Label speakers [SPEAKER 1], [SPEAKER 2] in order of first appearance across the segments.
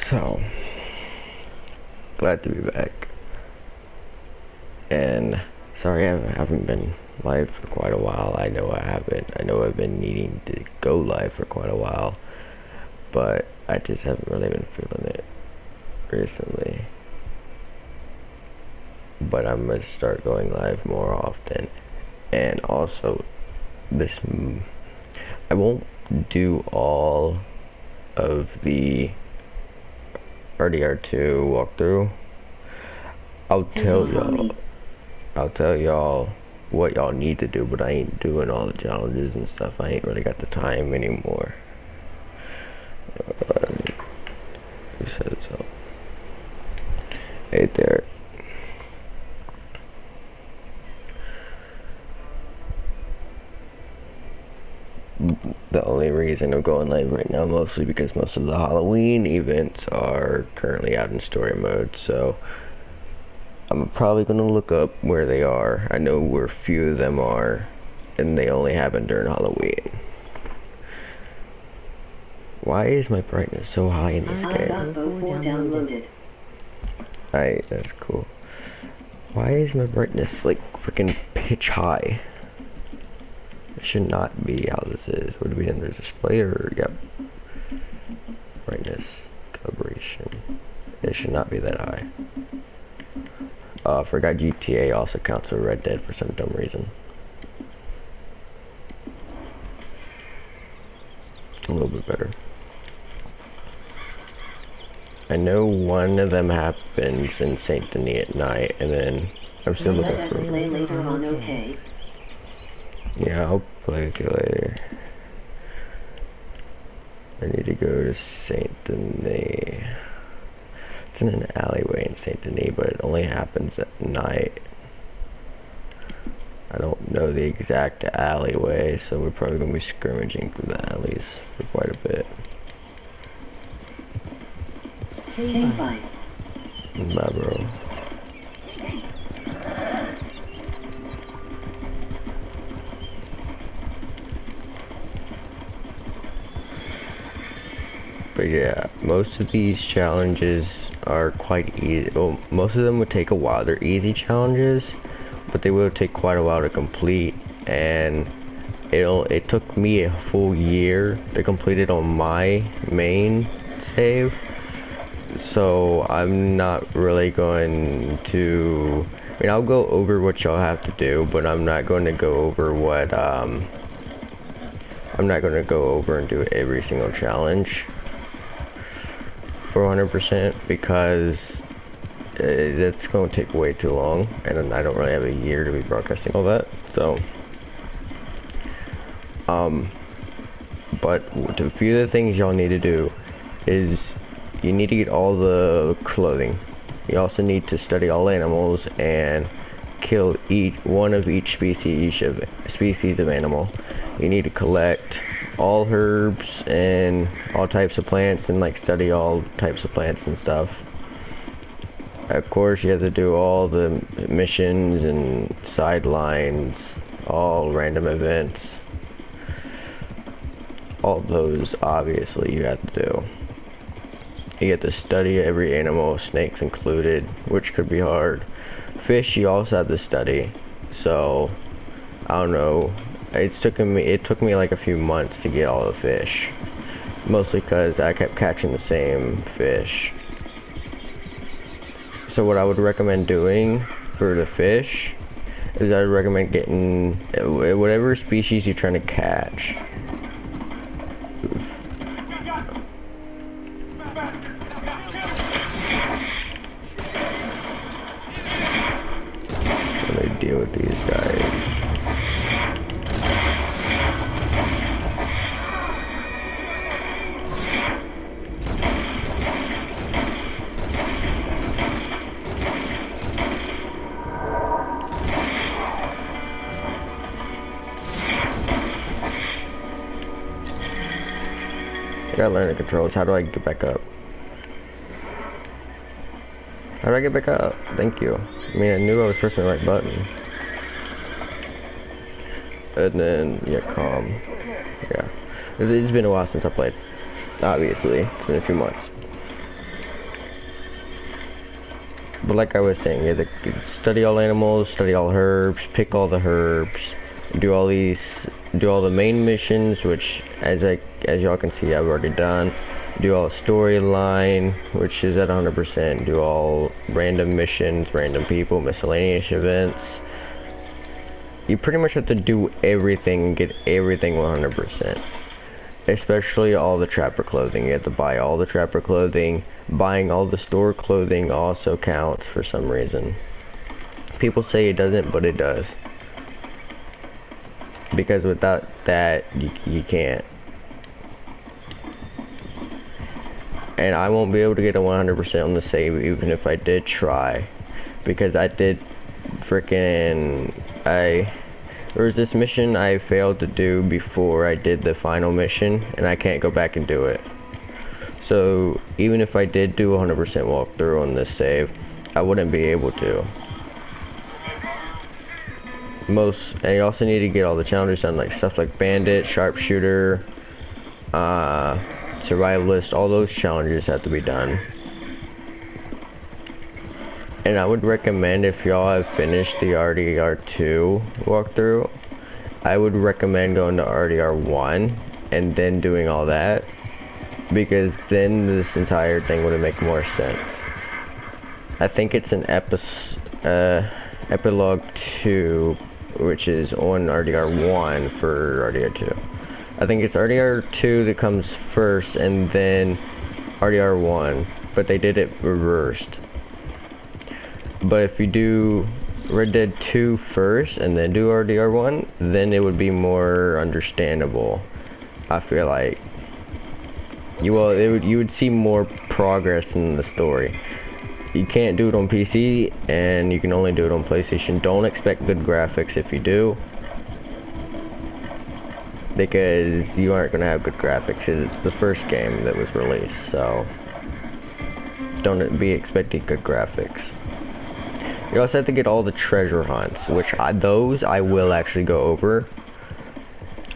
[SPEAKER 1] So, glad to be back. And sorry I haven't been live for quite a while. I know I haven't. I know I've been needing to go live for quite a while, but I just haven't really been feeling it recently. But I'm gonna start going live more often. And also, I won't do all of the RDR2 walkthrough. I'll tell y'all what y'all need to do, but I ain't doing all the challenges and stuff. I ain't really got the time anymore. Who said so? Hey there. The only reason I'm going live right now mostly because most of the Halloween events are currently out in story mode, so I'm probably going to look up where they are. I know where few of them are, and they only happen during Halloween. Why is my brightness so high in this game? Alright, that's cool. Why is my brightness like freaking pitch high? It should not be how this is. Would it be in the display or, yep. Brightness, calibration. It should not be that high. Forgot GTA also counts for Red Dead for some dumb reason. A little bit better. I know one of them happens in Saint Denis at night, and then I'm still looking for.
[SPEAKER 2] Later on, okay.
[SPEAKER 1] Yeah, I'll play with you later. I need to go to Saint Denis. It's in an alleyway in Saint Denis, but it only happens at night. I don't know the exact alleyway, so we're probably going to be scrimmaging through the alleys for quite a bit.
[SPEAKER 2] Bye.
[SPEAKER 1] Bye, bro. But yeah, most of these challenges are quite easy. Well, most of them would take a while. They're easy challenges, but they will take quite a while to complete. And it took me a full year to complete it on my main save. So I'm not really going to. I mean, I'll go over what y'all have to do, but I'm not going to go over what. I'm not going to go over and do every single challenge for 100% because it's going to take way too long, and I don't really have a year to be broadcasting all that. So, but a few of the things y'all need to do is you need to get all the clothing. You also need to study all animals and kill one of each species of animal. You need to collect all herbs and all types of plants and like study all types of plants and stuff. Of course, you have to do all the missions and sidelines, all random events. All those obviously you have to do. You get to study every animal, snakes included, which could be hard. Fish you also have to study. So I don't know. It took me like a few months to get all the fish, mostly because I kept catching the same fish. So what I would recommend doing for the fish is I would recommend getting whatever species you're trying to catch. Let me deal with these guys. I gotta learn the controls. How do I get back up? How do I get back up? Thank you. I mean, I knew I was pressing the right button. And then, yeah, calm. Yeah. It's been a while since I played. Obviously. It's been a few months. But like I was saying, you have to study all animals, study all herbs, pick all the herbs, do all the main missions, which as y'all can see I've already done. Do all storyline, which is at 100%. Do all random missions, random people, miscellaneous events. You pretty much have to do everything and get everything 100%. Especially all the trapper clothing. You have to buy all the trapper clothing. Buying all the store clothing also counts for some reason. People say it doesn't, but it does. Because without that, you can't. And I won't be able to get a 100% on the save even if I did try. Because I did there was this mission I failed to do before I did the final mission, and I can't go back and do it. So even if I did do a 100% walkthrough on this save, I wouldn't be able to. And you also need to get all the challenges done, like stuff like bandit, sharpshooter, survivalist. All those challenges have to be done. And I would recommend, if y'all have finished the RDR2 walkthrough, I would recommend going to RDR1 and then doing all that, because then this entire thing would make more sense. I think it's an epilogue 2, which is on RDR1 for RDR2. I think it's RDR2 that comes first and then RDR1, but they did it reversed. But if you do Red Dead 2 first and then do RDR1, then it would be more understandable. I feel like you would see more progress in the story. You can't do it on PC, and you can only do it on PlayStation. Don't expect good graphics if you do, because you aren't gonna have good graphics. It's the first game that was released, so don't be expecting good graphics. You also have to get all the treasure hunts, which those I will actually go over.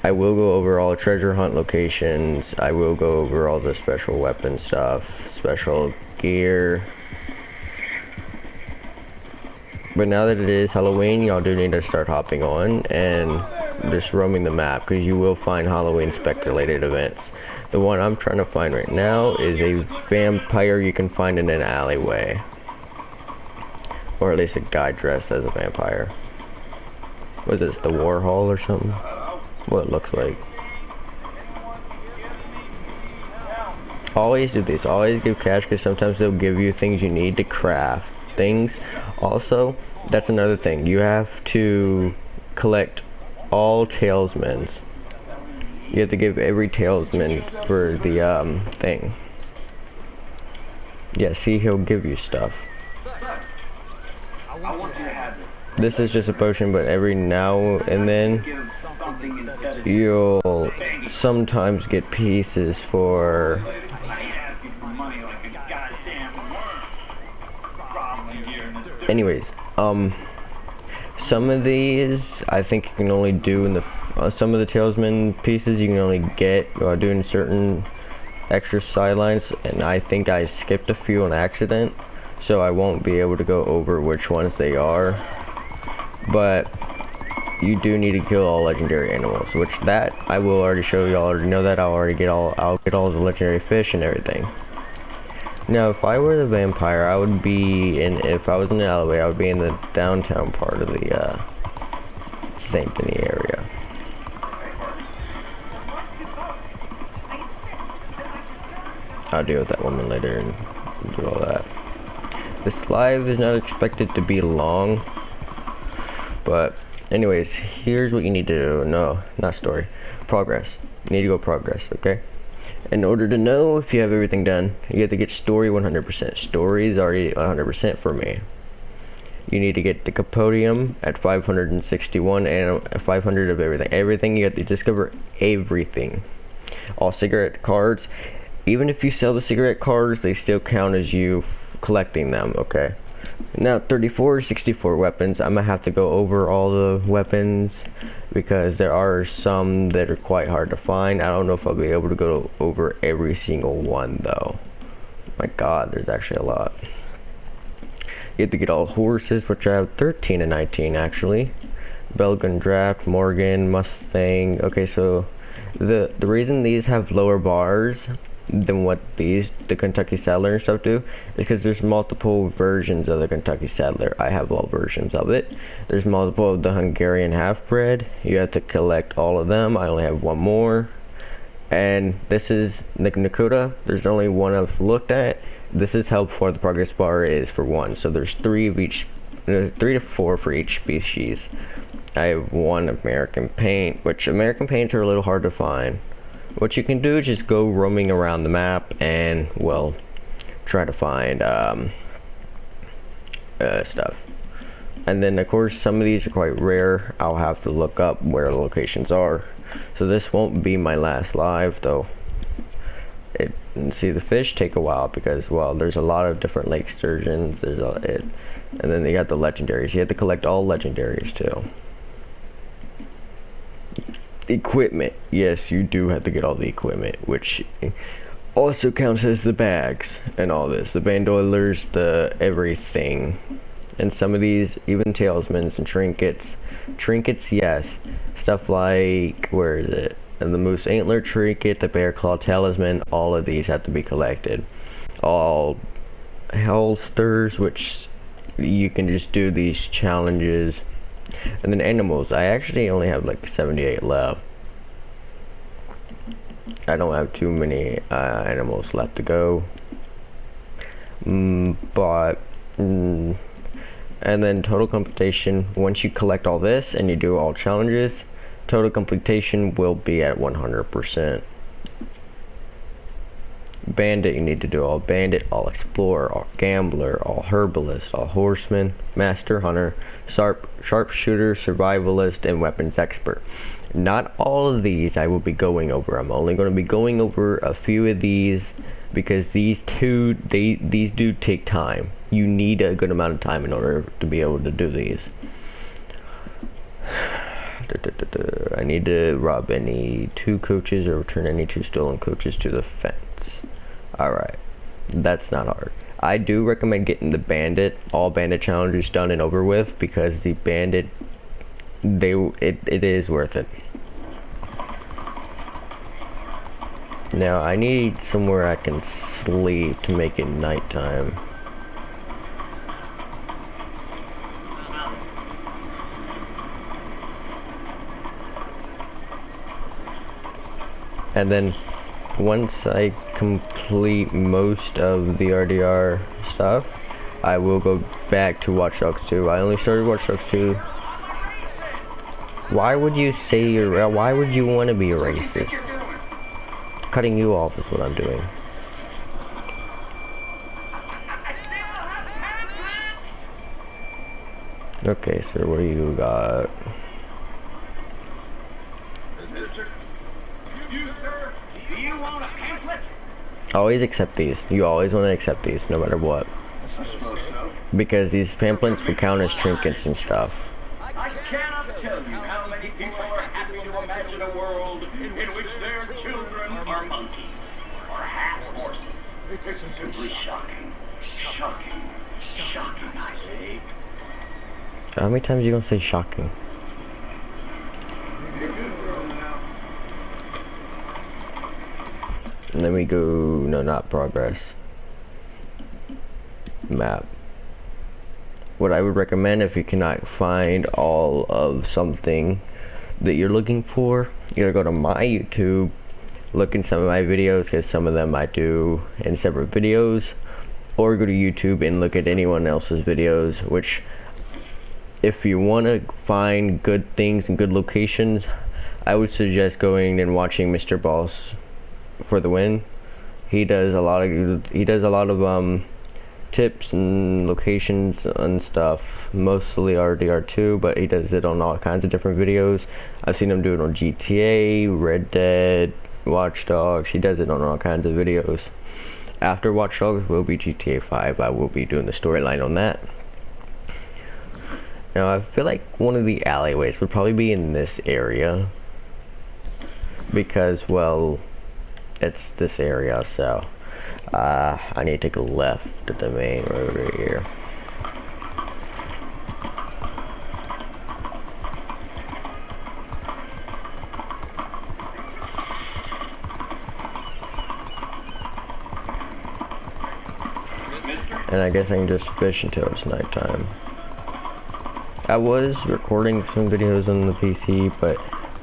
[SPEAKER 1] I will go over all the treasure hunt locations. I will go over all the special weapon stuff, special gear. But now that it is Halloween, y'all do need to start hopping on and just roaming the map, because you will find Halloween spec-related events. The one I'm trying to find right now is a vampire you can find in an alleyway. Or at least a guy dressed as a vampire. What is this, the Warhol or something? What it looks like. Always do this. Always give cash, because sometimes they'll give you things you need to craft things. Also, that's another thing. You have to collect all talismans. You have to give every talisman for the thing. Yeah, see, he'll give you stuff. This is just a potion, but every now and then you'll sometimes get pieces for anyways. Some of these I think you can only do in the some of the talisman pieces you can only get doing certain extra sidelines, and I think I skipped a few on accident, so I won't be able to go over which ones they are. But you do need to kill all legendary animals, which that I will already show you. Y'all already know that. I'll get all the legendary fish and everything. Now, if I were the vampire, I would be in. If I was in the alleyway, I would be in the downtown part of the St. Denis area. I'll deal with that woman later and do all that. This live is not expected to be long, but anyways, here's what you need to do. No, not story. Progress. You need to go progress, okay? In order to know if you have everything done, you have to get story 100%. Story is already 100% for me. You need to get the Capodium at 561 and 500 of everything. Everything, you have to discover everything. All cigarette cards. Even if you sell the cigarette cards, they still count as you collecting them, okay? Now, 34, 64 weapons. I'm gonna have to go over all the weapons because there are some that are quite hard to find. I don't know if I'll be able to go over every single one though. My god, there's actually a lot. You have to get all horses, which I have 13 and 19 actually. Belgian Draft, Morgan, Mustang. Okay, so the reason these have lower bars than what the Kentucky Saddler and stuff do is because there's multiple versions of the Kentucky Saddler. I have all versions of it. There's multiple of the Hungarian Half-Bred. You have to collect all of them. I only have one more. And this is the Nakuda. There's only one I've looked at. This is how far the progress bar is for one. So there's 3 of each, 3 to 4 for each species. I have 1 American paint, which American paints are a little hard to find. What you can do is just go roaming around the map and, well, try to find stuff. And then of course some of these are quite rare. I'll have to look up where the locations are. So this won't be my last live though. See, the fish take a while because, well, there's a lot of different lake sturgeons. And then you got the legendaries. You have to collect all legendaries too. Equipment, yes, you do have to get all the equipment, which also counts as the bags and all this, the bandoilers, the everything. And some of these, even talismans and trinkets, yes, stuff like, where is it, and the moose antler trinket, the bear claw talisman, all of these have to be collected. All holsters, which you can just do these challenges. And then animals, I actually only have like 78 left. I don't have too many animals left to go. And then total completion, once you collect all this and you do all challenges, total completion will be at 100%. Bandit, you need to do all bandit, all explorer, all gambler, all herbalist, all horseman, master hunter, sharpshooter, survivalist, and weapons expert. Not all of these I will be going over. I'm only going to be going over a few of these because these do take time. You need a good amount of time in order to be able to do these. I need to rob any 2 coaches or return any 2 stolen coaches to the fence. Alright, that's not hard. I do recommend getting the all bandit challenges done and over with, because the bandit, it is worth it. Now I need somewhere I can sleep to make it nighttime. And then once I complete most of the RDR stuff, I will go back to Watch Dogs 2. I only started Watch Dogs 2. Why would you say why would you want to be a racist? Cutting you off is what I'm doing. Okay, sir, what do you got? Always accept these. You always want to accept these, no matter what. Because these pamphlets will count as trinkets and stuff.
[SPEAKER 3] I cannot tell you how many people are happy to imagine a world in which their children are monkeys or half horses. It's simply shocking. Shocking. Shocking, I say.
[SPEAKER 1] How many times are you gonna say shocking? And then we go, no, not progress. Map. What I would recommend, if you cannot find all of something that you're looking for, you gotta go to my YouTube, look in some of my videos, because some of them I do in separate videos, or go to YouTube and look at anyone else's videos, which, if you want to find good things and good locations, I would suggest going and watching Mr. Boss for the win. He does a lot of tips and locations and stuff, mostly RDR2, but he does it on all kinds of different videos. I've seen him do it on GTA, Red Dead, Watch Dogs. He does it on all kinds of videos. After Watch Dogs will be GTA 5. I will be doing the storyline on that. Now I feel like one of the alleyways would probably be in this area, because, well, it's this area, so I need to take a left to the main road right here. and I guess I can just fish until it's nighttime. I was recording some videos on the PC, but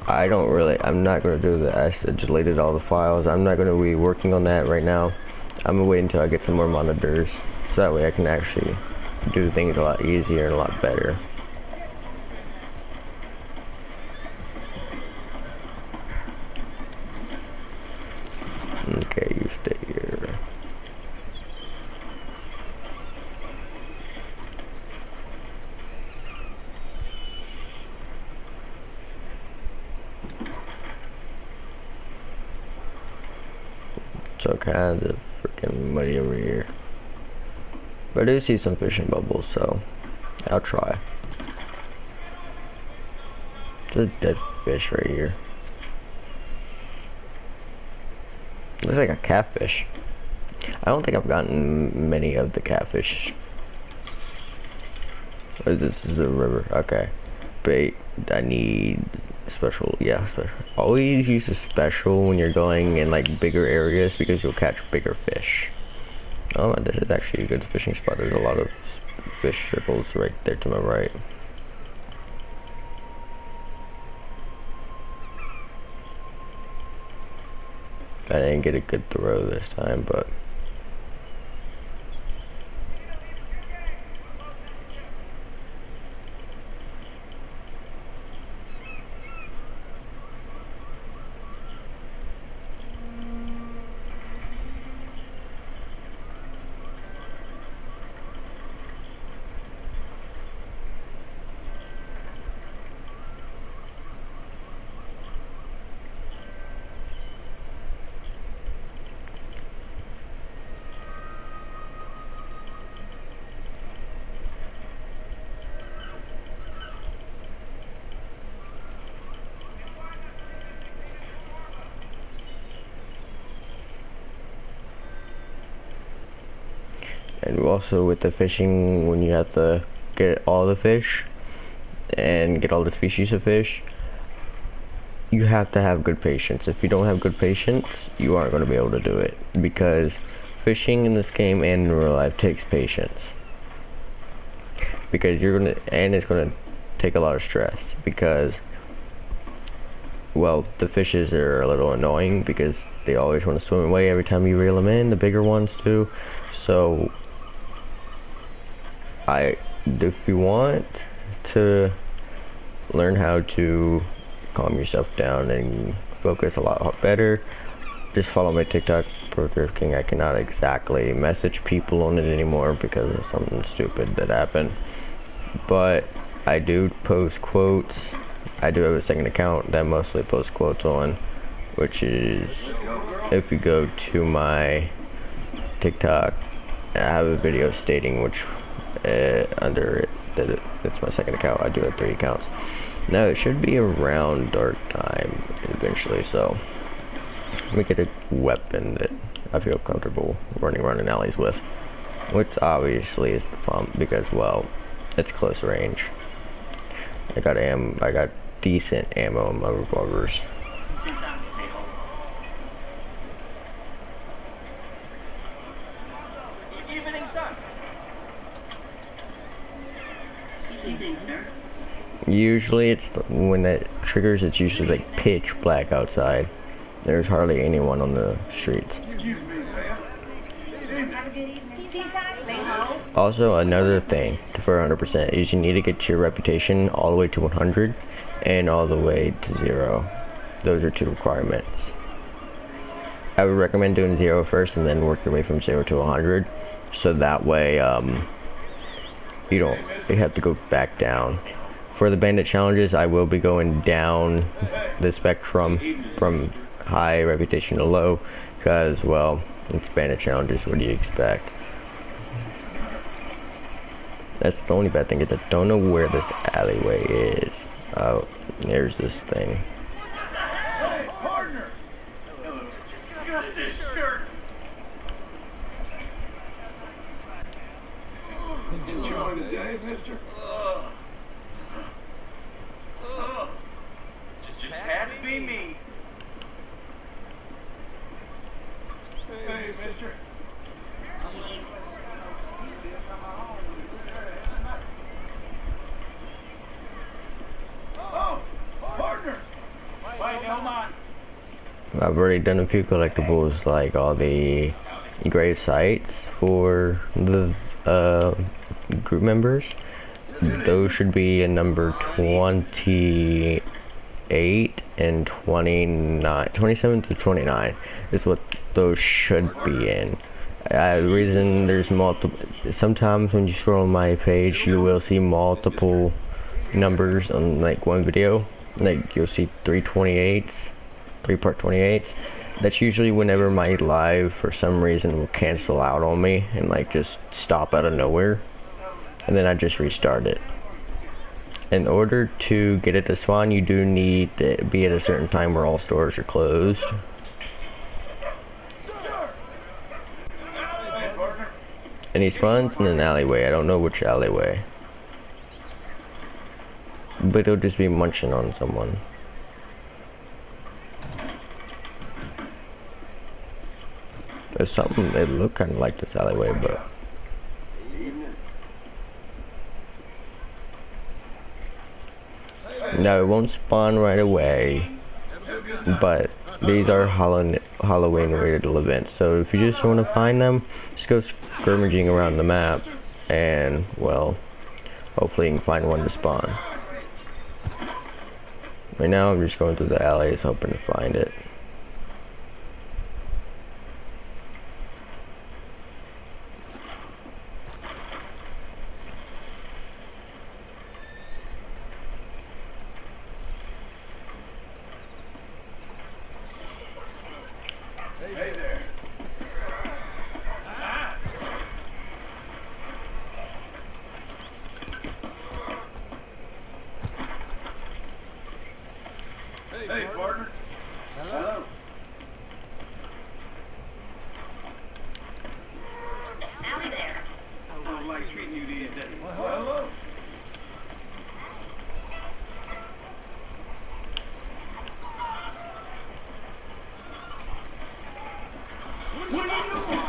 [SPEAKER 1] I'm not going to do that. I deleted all the files. I'm not going to be working on that right now. I'm going to wait until I get some more monitors, so that way I can actually do things a lot easier and a lot better. Okay, you stay here. So kind of freaking muddy over here. But I do see some fishing bubbles, so I'll try. There's a dead fish right here. Looks like a catfish. I don't think I've gotten many of the catfish. Oh, this is a river. Okay. Bait. I need special. Yeah, special. Always use a special when you're going in like bigger areas because you'll catch bigger fish. Oh, this is actually a good fishing spot. There's a lot of fish circles right there to my right. I didn't get a good throw this time, but and also with the fishing, when you have to get all the fish and get all the species of fish, you have to have good patience. If you don't have good patience, you aren't going to be able to do it, because fishing in this game and in real life takes patience, because it's gonna take a lot of stress, because, well, the fishes are a little annoying because they always want to swim away every time you reel them in, the bigger ones do. So if you want to learn how to calm yourself down and focus a lot better, just follow my TikTok, Pro King. I cannot exactly message people on it anymore because of something stupid that happened, but I do post quotes. I do have a second account that I mostly post quotes on, which is, if you go to my TikTok, I have a video stating which under it that it's my second account. I do have 3 accounts. Now it should be around dark time eventually, so let me get a weapon that I feel comfortable running around in alleys with, which obviously is the pump because, well, it's close range. I got decent ammo in my revolvers. Usually it's when that triggers, it's usually like pitch black outside. There's hardly anyone on the streets. Also, another thing for 100% is you need to get your reputation all the way to 100 and all the way to 0. Those are 2 requirements. I would recommend doing 0 first and then work your way from 0 to 100, so that way you have to go back down. For the bandit challenges, I will be going down the spectrum from high reputation to low, because, well, it's bandit challenges. What do you expect? That's the only bad thing, is I don't know where this alleyway is. Oh, there's this thing.
[SPEAKER 3] Hey, partner! Got this shirt! Enjoy the day, mister. Just had to be me. Hey, mister.
[SPEAKER 1] I've already done a few collectibles, like all the grave sites for the group members. Those should be in number 28 and 29, 27 to 29 is what those should be in. The reason there's multiple, sometimes when you scroll on my page, you will see multiple numbers on like one video. Like you'll see 328s, 3-part 28s. That's usually whenever my live for some reason will cancel out on me and like just stop out of nowhere, and then I just restart it. In order to get it to spawn, you do need to be at a certain time where all stores are closed. And he spawns in an alleyway. I don't know which alleyway, but he'll just be munching on someone. There's something, they look kind of like this alleyway, but no, it won't spawn right away. But these are Halloween rated events, so if you just want to find them, just go skirmishing around the map, and well, hopefully you can find one to spawn. Right now I'm just going through the alleys hoping to find it.
[SPEAKER 3] Hey there. Hey, partner. Hello.
[SPEAKER 2] Howdy there.
[SPEAKER 3] I don't like treating you these days. Well, hello.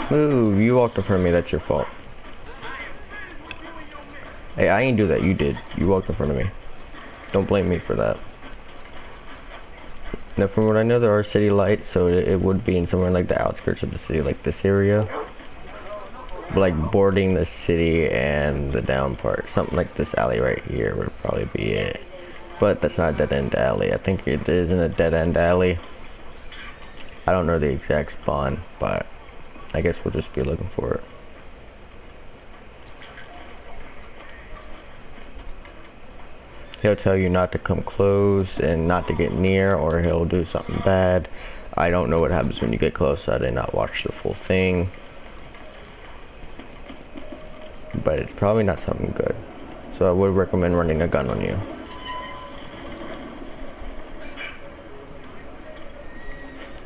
[SPEAKER 1] Move, you walked in front of me, that's your fault. Hey, I ain't do that, you did. You walked in front of me. Don't blame me for that. Now, from what I know, there are city lights, so it would be in somewhere like the outskirts of the city, like this area. But like boarding the city and the down part. Something like this alley right here would probably be it. But that's not a dead-end alley. I think it is in a dead-end alley. I don't know the exact spawn, but I guess we'll just be looking for it. He'll tell you not to come close and not to get near, or he'll do something bad. I don't know what happens when you get close. I did not watch the full thing, but it's probably not something good. So I would recommend running a gun on you.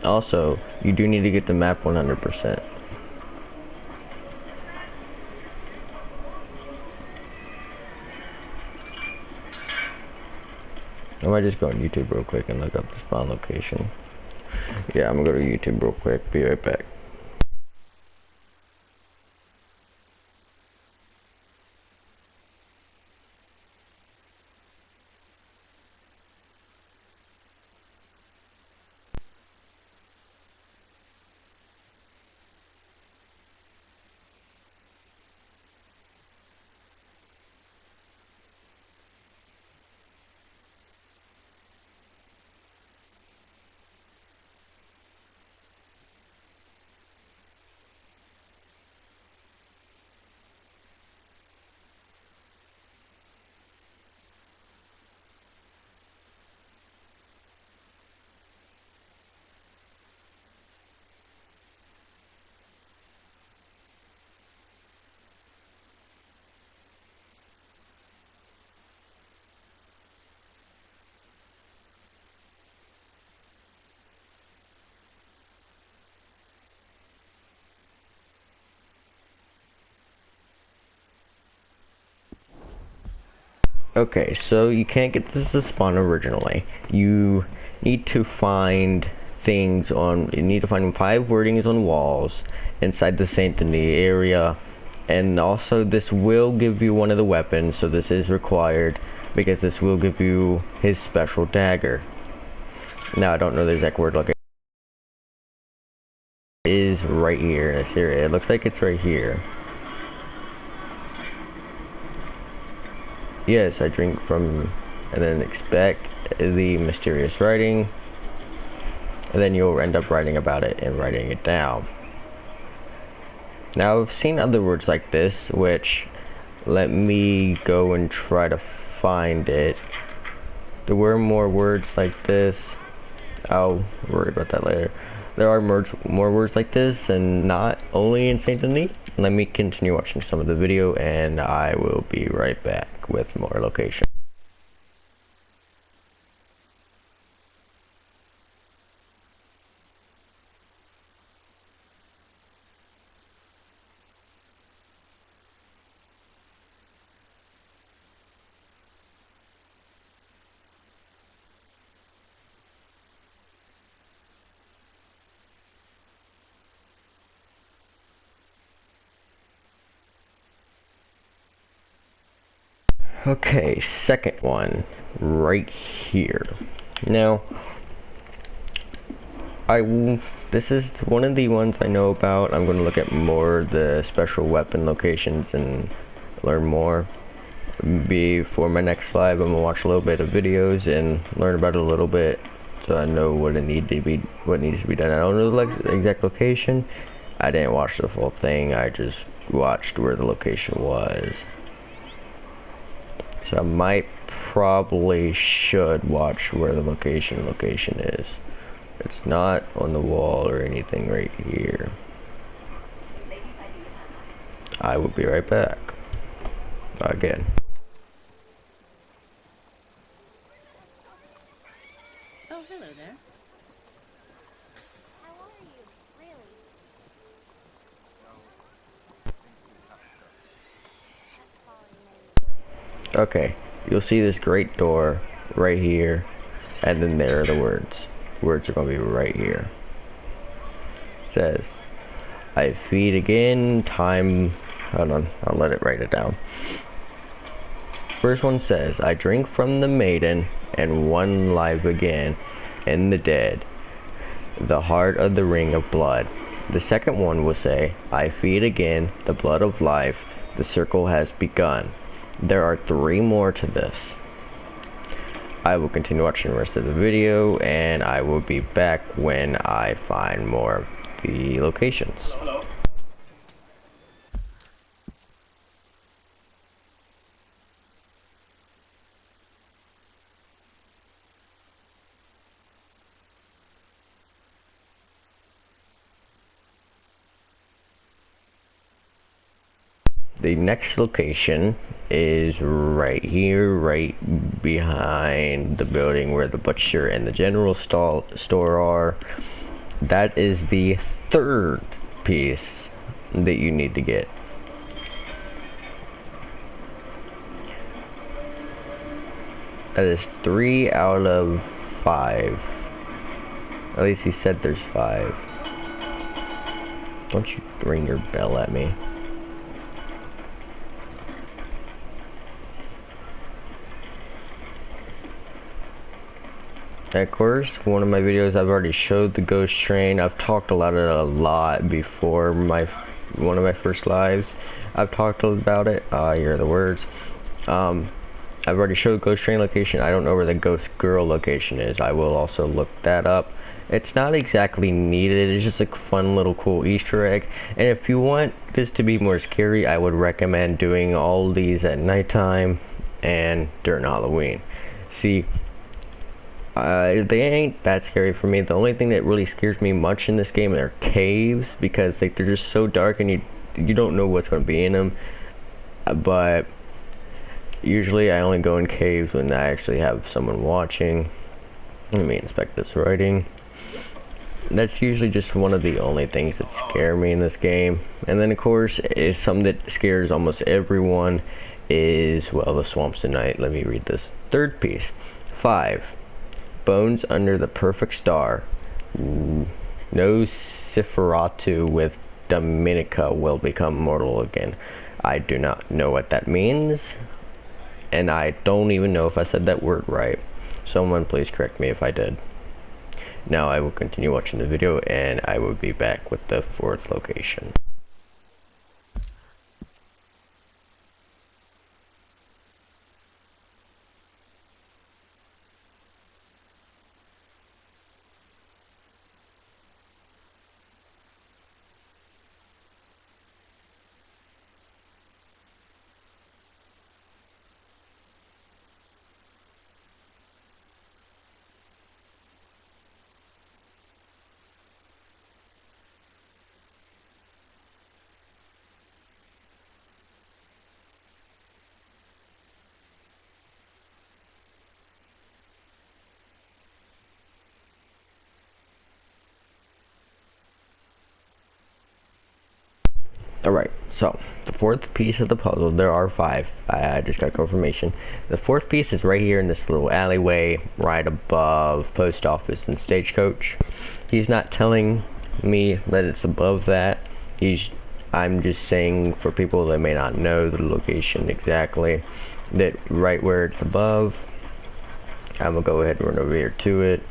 [SPEAKER 1] Also, you do need to get the map 100%. I might just go on YouTube real quick and look up the spawn location. Yeah, I'm gonna go to YouTube real quick. Be right back. Okay, so you can't get this to spawn originally. You need to find things on, you need to find 5 wordings on walls inside the Sanctity area, and also this will give you one of the weapons, so this is required because this will give you his special dagger. Now I don't know the exact word location. is right here in this area. It looks like it's right here. Yes, I drink from, and then expect the mysterious writing, and then you'll end up writing about it and writing it down. Now I've seen other words like this, which, let me go and try to find it. There were more words like this. I'll worry about that later. There are more words like this, and not only in Saint Denis. Let me continue watching some of the video, and I will be right back with more location. Okay, second one, right here. Now, this is one of the ones I know about. I'm going to look at more of the special weapon locations and learn more. Before my next live, I'm going to watch a little bit of videos and learn about it a little bit, so I know what needs to be done. I don't know the exact location. I didn't watch the full thing. I just watched where the location was. So I probably should watch where the location is. It's not on the wall or anything right here. I will be right back. Again.
[SPEAKER 4] Oh, hello there.
[SPEAKER 2] How are you? Really? That's falling, maybe.
[SPEAKER 1] Okay, you'll see this great door right here, and then there are the words. Words are going to be right here. It says, I feed again, time, hold on, I'll let it write it down. First one says, I drink from the maiden, and one life again, in the dead, the heart of the ring of blood. The second one will say, I feed again, the blood of life, the circle has begun. There are 3 more to this. I will continue watching the rest of the video, and I will be back when I find more of the locations.
[SPEAKER 3] Hello.
[SPEAKER 1] The next location is right here, right behind the building where the butcher and the general store are. That is the 3rd piece that you need to get. That is 3 out of 5. At least he said there's 5. Don't you ring your bell at me. Of course, one of my videos I've already showed the ghost train. I've talked about it a lot before one of my first lives. I've talked about it. Here are the words. I've already showed ghost train location. I don't know where the ghost girl location is. I will also look that up. It's not exactly needed. It's just a fun little cool Easter egg. And if you want this to be more scary, I would recommend doing all these at nighttime and during Halloween. See, they ain't that scary for me. The only thing that really scares me much in this game are caves, because they're just so dark and you don't know what's going to be in them. But usually I only go in caves when I actually have someone watching. Let me inspect this writing. That's usually just one of the only things that scare me in this game. And then of course, is something that scares almost everyone is, well, the swamps at night. Let me read this 3rd piece. 5. Bones under the perfect star. No Siferatu with Dominica will become mortal again. I do not know what that means, and I don't even know if I said that word right. Someone please correct me if I did. Now I will continue watching the video, and I will be back with the fourth location. Alright, so the fourth piece of the puzzle, there are 5, I just got confirmation. The fourth piece is right here in this little alleyway, right above post office and stagecoach. He's not telling me that it's above that. I'm just saying for people that may not know the location exactly, that right where it's above, I'm gonna go ahead and run over here to it.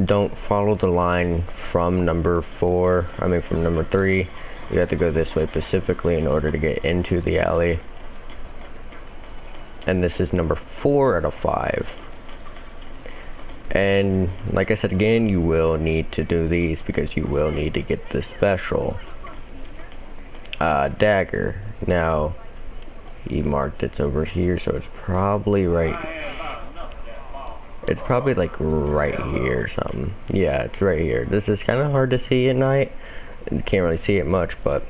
[SPEAKER 1] Don't follow the line from number 3. You have to go this way specifically in order to get into the alley. And this is number 4 out of 5. And like I said again, you will need to do these because you will need to get the special dagger. Now, he marked it's over here, so it's probably right. It's probably like right here or something. Yeah, it's right here. This is kind of hard to see at night. You can't really see it much, but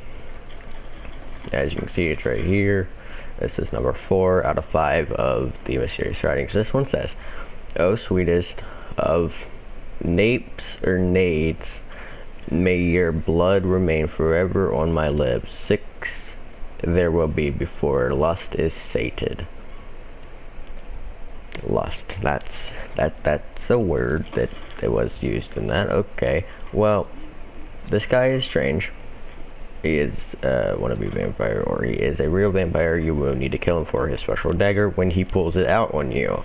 [SPEAKER 1] as you can see, it's right here. This is number 4 out of 5 of the mysterious writings. This one says, "Oh, sweetest of napes or nades, may your blood remain forever on my lips. 6 there will be before lust is sated." Lust. That's a word that was used in that. Okay. Well, this guy is strange. He is a wannabe vampire, or he is a real vampire. You will need to kill him for his special dagger when he pulls it out on you.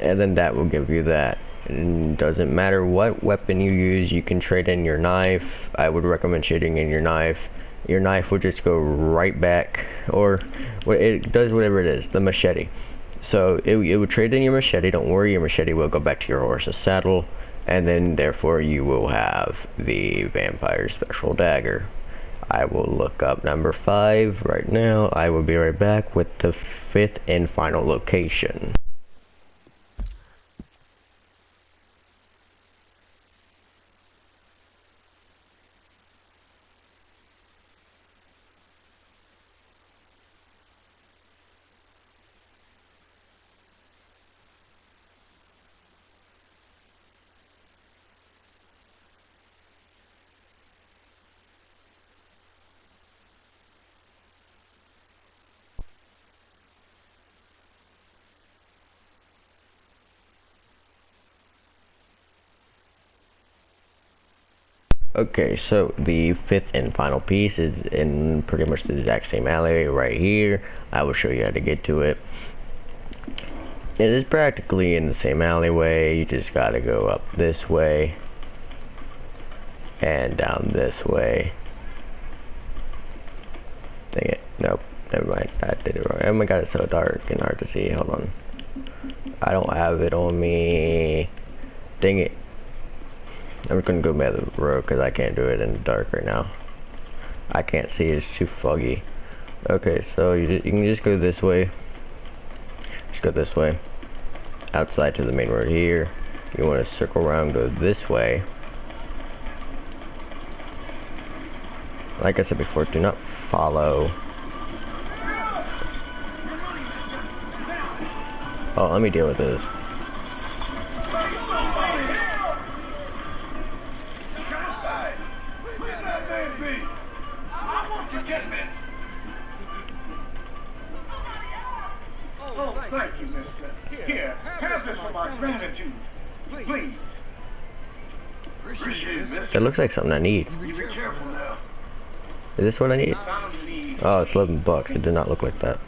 [SPEAKER 1] And then that will give you that. And doesn't matter what weapon you use, you can trade in your knife. I would recommend trading in your knife. Your knife will just go right back, or it does whatever it is, the machete. So it would trade in your machete. Don't worry, your machete will go back to your horse's saddle. And then therefore you will have the vampire special dagger. I will look up number 5 right now. I will be right back with the 5th and final location. Okay, so the 5th and final piece is in pretty much the exact same alley right here. I will show you how to get to it. It is practically in the same alleyway. You just gotta go up this way and down this way. Dang it. Nope. Never mind. I did it wrong. Oh my god, it's so dark and hard to see. Hold on. I don't have it on me. Dang it. I'm gonna go by the road because I can't do it in the dark right now. I can't see, it's too foggy. Okay, so you can just go this way. Just go this way. Outside to the main road here. You want to circle around, go this way. Like I said before, do not follow. Oh, let me deal with this.
[SPEAKER 3] Thank you, mister. Here, have this for my gratitude. Please. Appreciate it, mister.
[SPEAKER 1] That looks like something I need.
[SPEAKER 3] You be careful now.
[SPEAKER 1] Is this what I need? Oh, it's $11. It did not look like that.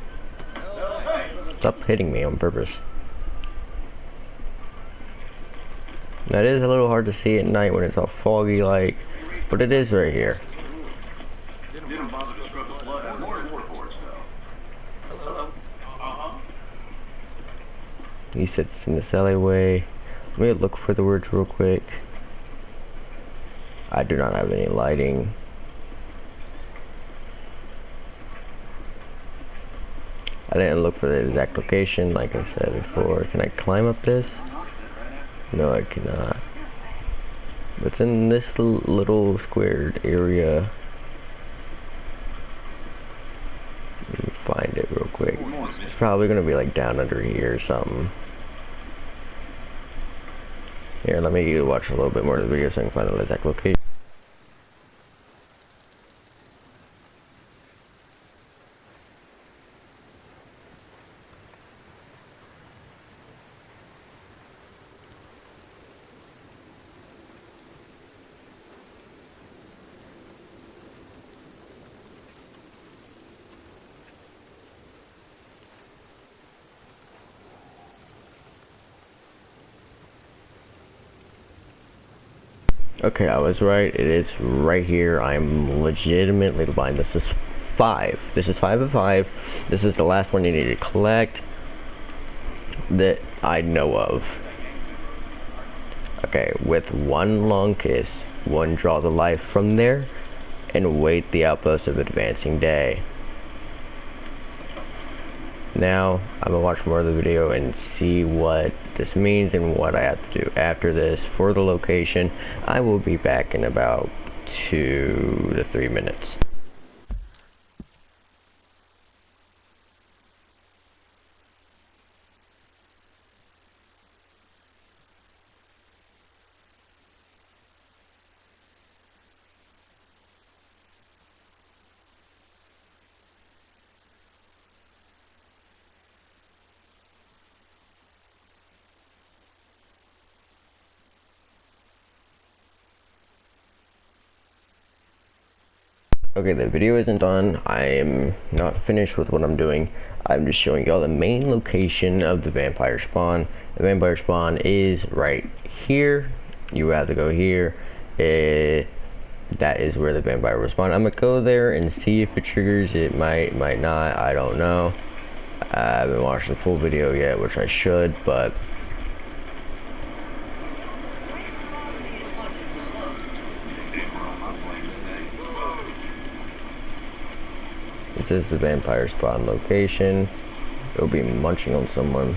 [SPEAKER 1] Stop hitting me on purpose. That is a little hard to see at night when it's all foggy like, but it is right here.
[SPEAKER 3] Didn't bother to scrub the blood out of more warboards, though. Hello.
[SPEAKER 1] He sits in this alleyway. Let me look for the words real quick. I do not have any lighting. I didn't look for the exact location like I said before. Can I climb up this? No, I cannot. It's in this little squared area. Let me find it real quick. It's probably gonna be like down under here or something. Here, let me watch a little bit more of the video so I can find the exact location. Okay, I was right. It is right here. I'm legitimately blind. This is 5. This is 5 of 5. This is the last one you need to collect that I know of. Okay, with one long kiss, one draw the life from there, and wait the outpost of advancing day. Now, I'm gonna watch more of the video and see what this means and what I have to do after this for the location. I will be back in about 2 to 3 minutes. Okay, the video isn't done. I am not finished with what I'm doing. I'm just showing y'all the main location of the vampire spawn. The vampire spawn is right here. You have to go here. That is where the vampire will spawn. I'm gonna go there and see if it triggers. It might not. I don't know. I haven't watched the full video yet, which I should, but this is the vampire spawn location. It'll be munching on someone.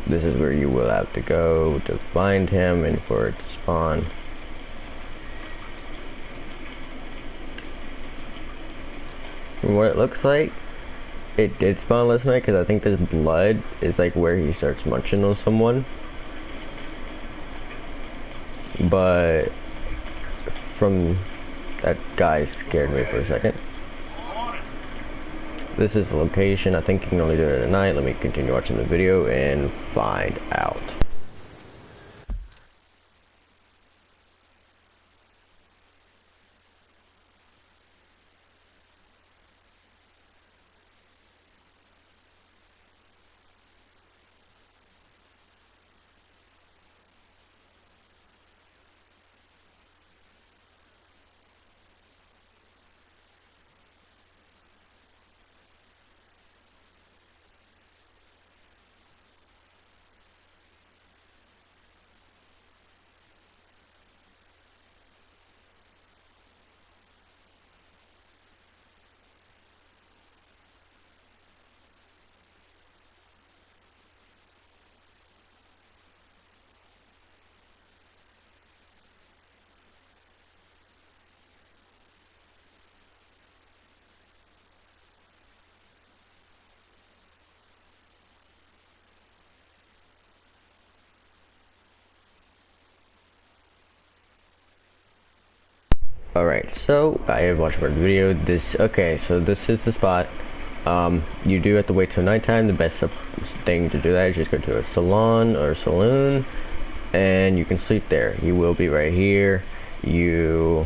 [SPEAKER 1] This is where you will have to go to find him and for it to spawn. From what it looks like, it did spawn last night because I think this blood is like where he starts munching on someone. But from that guy scared me for a second. This is the location. I think you can only do it at night. Let me continue watching the video and find out. Alright, so I have watched part of the video. Okay, so this is the spot. You do have to wait till nighttime. The best thing to do that is just go to a salon or saloon and you can sleep there. You will be right here. Your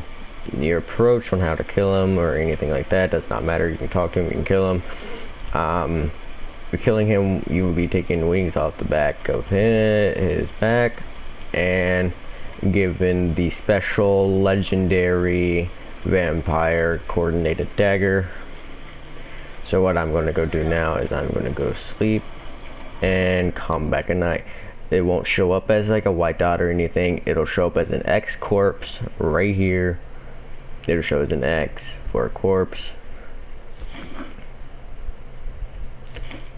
[SPEAKER 1] approach on how to kill him or anything like that does not matter. You can talk to him, you can kill him. For killing him, you will be taking wings off the back of his back and given the special legendary vampire coordinated dagger. So what I'm going to go do now is I'm going to go sleep and come back at night. It won't show up as like a white dot or anything. It'll show up as an X corpse right here. It'll show as an X for a corpse.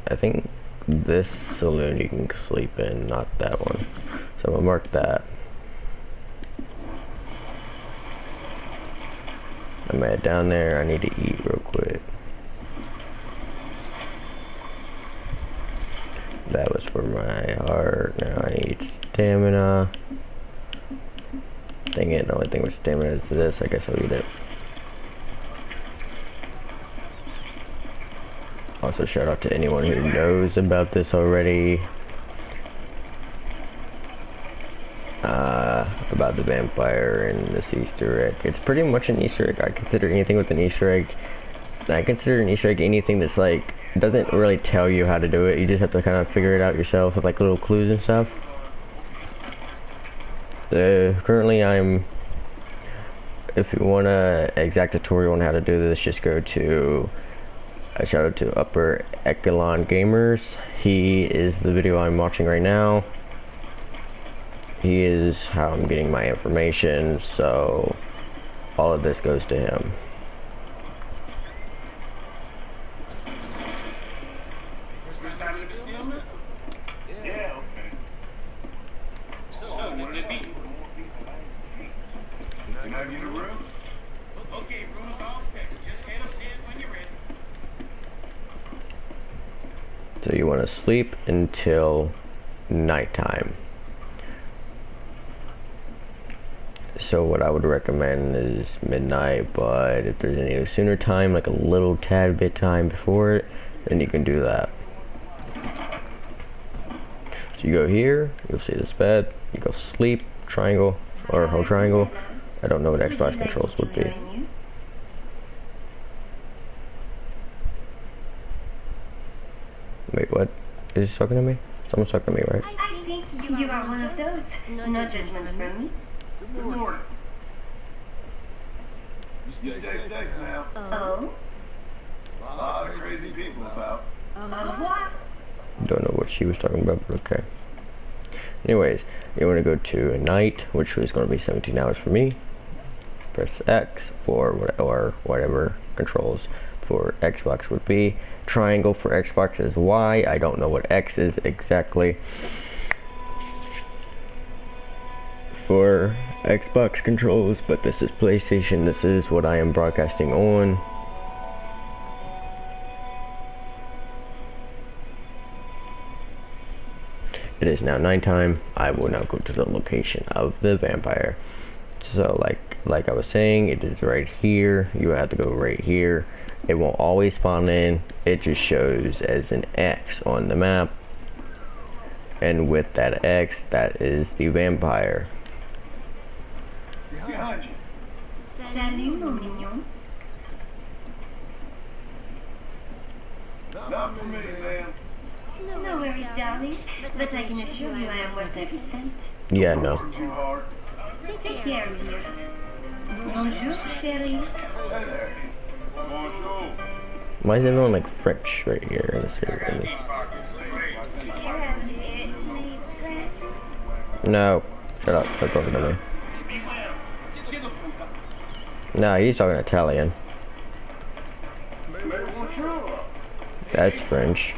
[SPEAKER 1] I think this saloon you can sleep in, not that one. So I'm gonna mark that. I'm gonna head down there. I need to eat real quick. That was for my heart. Now I need stamina. Dang it, the only thing with stamina is this. I guess I'll eat it. Also, shout out to anyone who knows about this already. About the vampire and this Easter egg. It's pretty much an Easter egg. I consider anything with an Easter egg. I consider an Easter egg anything that's like, doesn't really tell you how to do it. You just have to kind of figure it out yourself with like little clues and stuff. Currently if you want a exact tutorial on how to do this, just go to a shout out to Upper Echelon Gamers. He is the video I'm watching right now. He is how I'm getting my information, so all of this goes to him.
[SPEAKER 3] Yeah, okay. So, what is it? Can I get a room? Okay, room's all fixed. Just head upstairs when you're ready.
[SPEAKER 1] So you want to sleep until nighttime. So what I would recommend is midnight, but if there's any sooner time, like a little tad bit time before it, then you can do that. So you go here, you'll see this bed, you go sleep, triangle, or whole triangle. I don't know what Xbox controls would be. Wait, what? Is he talking to me? Someone's talking to me, right?
[SPEAKER 2] I think you are one of those. No judgment from me.
[SPEAKER 3] Good morning. You stay safe now.
[SPEAKER 2] Oh?
[SPEAKER 3] A lot of crazy people about.
[SPEAKER 2] What?
[SPEAKER 1] Don't know what she was talking about, but okay. Anyways, you want to go to night, which is going to be 17 hours for me. Press X for whatever controls for Xbox would be. Triangle for Xbox is Y. I don't know what X is exactly. For Xbox controls, but this is PlayStation. This is what I am broadcasting on. It is now nighttime. I will now go to the location of the vampire. So like I was saying, it is right here. You have to go right here. It won't always spawn in. It just shows as an X on the map. And with that X, that is the vampire.
[SPEAKER 3] Behind you.
[SPEAKER 2] Salut, mon mignon.
[SPEAKER 3] Not for me, ma'am.
[SPEAKER 2] No worries, darling. But I can assure you I am worth every cent.
[SPEAKER 1] Yeah, no.
[SPEAKER 3] Too hard.
[SPEAKER 2] Take care of you. Bonjour, chérie.
[SPEAKER 3] Hey there. Bonjour.
[SPEAKER 1] Why is everyone like French right here in this area? No. Shut up. Stop talking to me. No, he's talking Italian. That's French.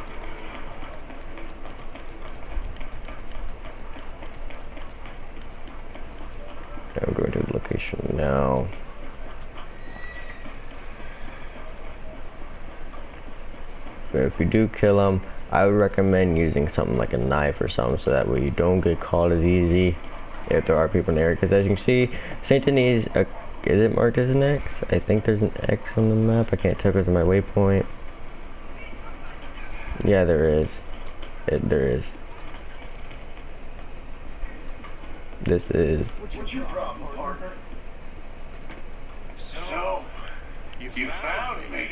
[SPEAKER 1] I'm going to the location now. But if you do kill him, I would recommend using something like a knife or something, so that way you don't get caught as easy if there are people in the area. Because as you can see, Saint Denis, is it marked as an X? I think there's an X on the map. I can't tell because of my waypoint. Yeah, there is. There is. This is.
[SPEAKER 3] What's your problem, partner? So, you found me.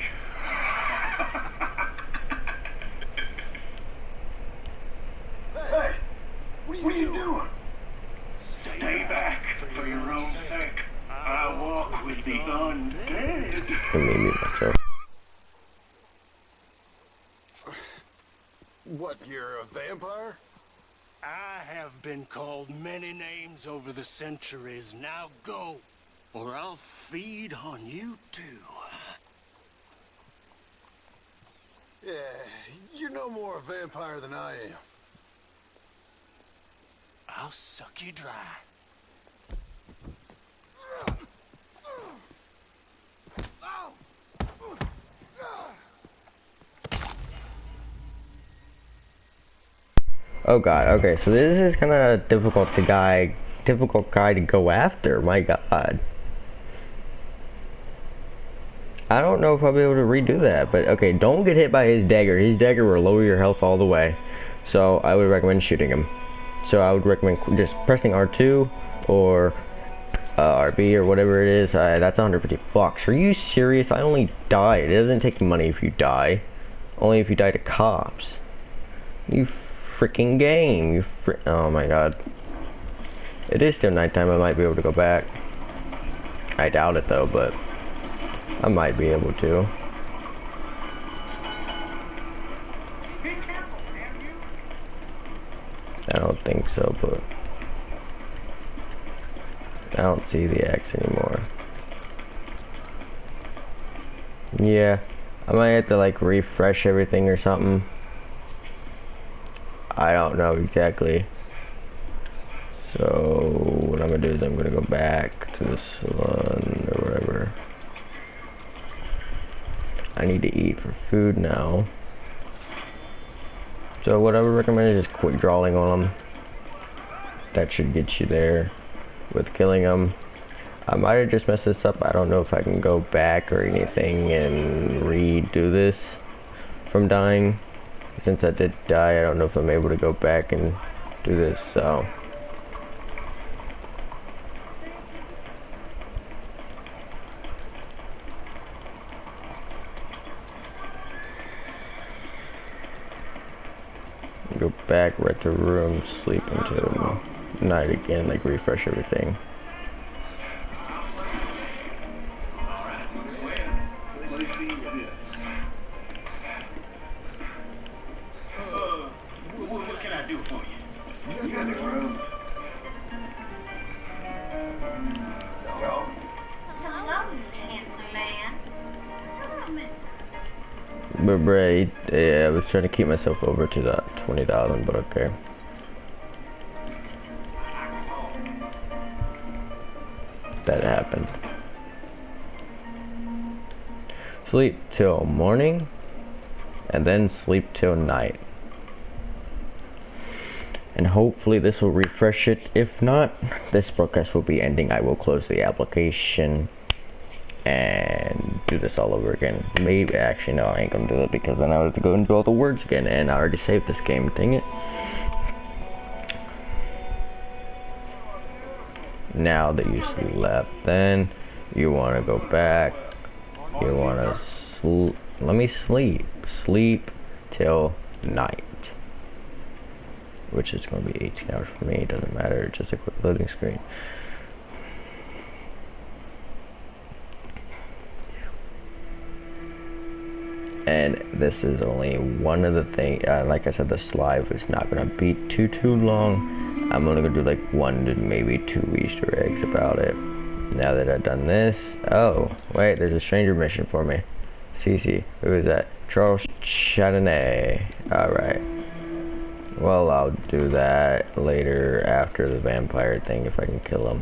[SPEAKER 3] What are you doing? Stay back for your own sake. I walk with the undead.
[SPEAKER 1] Let me mute myself.
[SPEAKER 5] What, you're a vampire?
[SPEAKER 6] I have been called many names over the centuries. Now go, or I'll feed on you too.
[SPEAKER 5] Yeah, you're no more a vampire than I am.
[SPEAKER 6] I'll suck you dry.
[SPEAKER 1] Oh god, okay, so this is kind of difficult guy to go after, my god. I don't know if I'll be able to redo that, but okay, don't get hit by his dagger. His dagger will lower your health all the way. So I would recommend shooting him. So I would recommend just pressing R2 or RB or whatever it is. That's 150 bucks. Are you serious? I only died. It doesn't take money if you die. Only if you die to cops. You freaking game. Oh my god. It is still nighttime. I might be able to go back. I doubt it though, but I might be able to. I don't think so, but I don't see the X anymore. Yeah, I might have to like refresh everything or something. I don't know exactly. So what I'm gonna do is I'm gonna go back to the salon or whatever. I need to eat for food now. So what I would recommend is just quick drawing on them. That should get you there with killing them. I might have just messed this up. I don't know if I can go back or anything and redo this from dying. Since I did die, I don't know if I'm able to go back and do this, so. Go back, right to room, sleep until night again, like refresh everything.
[SPEAKER 3] What can I do for you? You got any room? Yo?
[SPEAKER 2] Hello, handsome man. Come on.
[SPEAKER 1] But Bray, yeah, I was trying to keep myself over to that 20,000, but okay. That happened. Sleep till morning, and then sleep till night. And hopefully this will refresh it. If not, this broadcast will be ending. I will close the application and do this all over again. Maybe, actually no, I ain't gonna do it because then I have to go and do all the words again, and I already saved this game, dang it. Now that you slept, then you want to go back, you want to let me sleep till night, which is going to be 18 hours for me. It doesn't matter, just a quick loading screen. And this is only one of the things, like I said, this live is not going to be too long. I'm only going to do like 1 to maybe 2 Easter eggs about it. Now that I've done this, oh, wait, there's a stranger mission for me. CC, who is that? Charles Chardonnay. Alright. Well, I'll do that later after the vampire thing if I can kill him.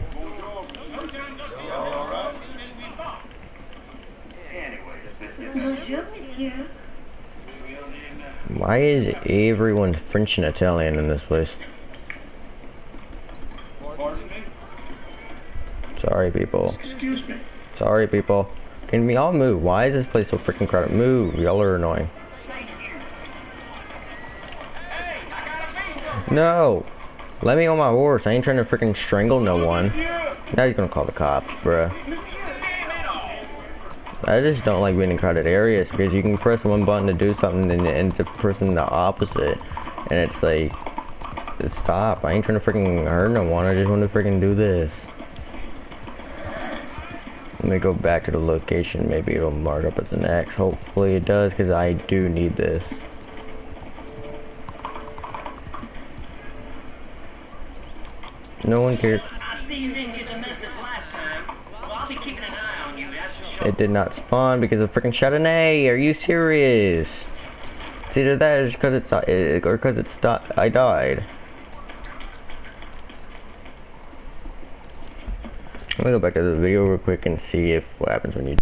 [SPEAKER 1] Why is everyone French and Italian in this place? Sorry, people. Sorry, people. Can we all move? Why is this place so freaking crowded? Move. Y'all are annoying. No. Let me on my horse. I ain't trying to freaking strangle no one. Now he's gonna call the cops, bruh. I just don't like being in crowded areas because you can press one button to do something and it ends up pressing the opposite, and it's like stop. I ain't trying to freaking hurt no one. I just want to freaking do this. Let me go back to the location. Maybe it'll mark up as an X. Hopefully it does, because I do need this. No one cares.
[SPEAKER 3] I see you didn't get the message last time. Well, I'll be keeping an eye on you, that's for sure.
[SPEAKER 1] It did not spawn because of freaking Chardonnay. Are you serious? It's either that or because it's I died. Let me go back to the video real quick and see if what happens when you.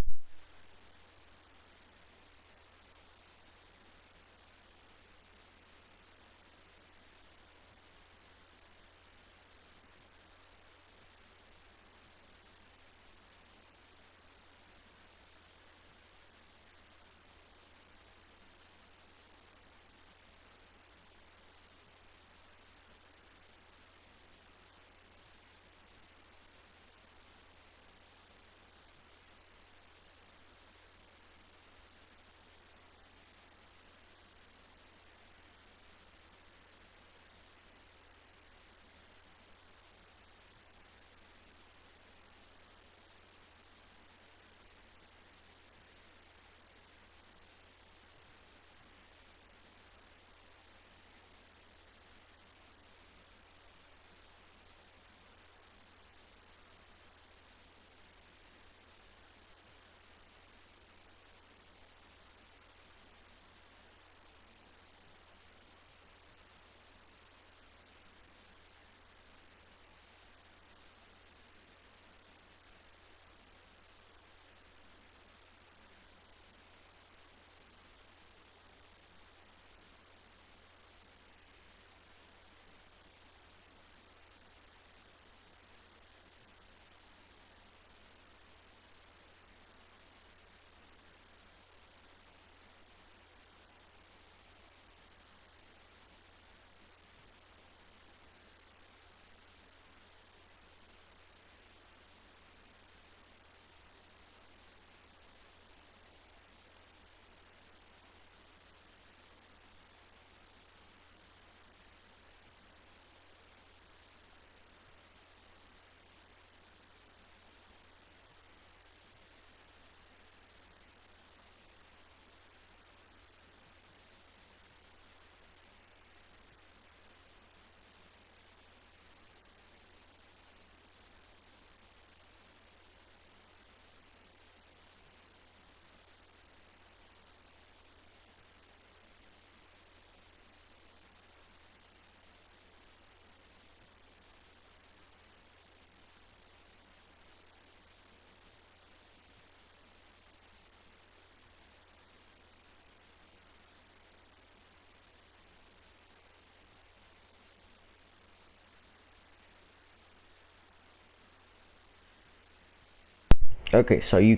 [SPEAKER 1] Okay, so you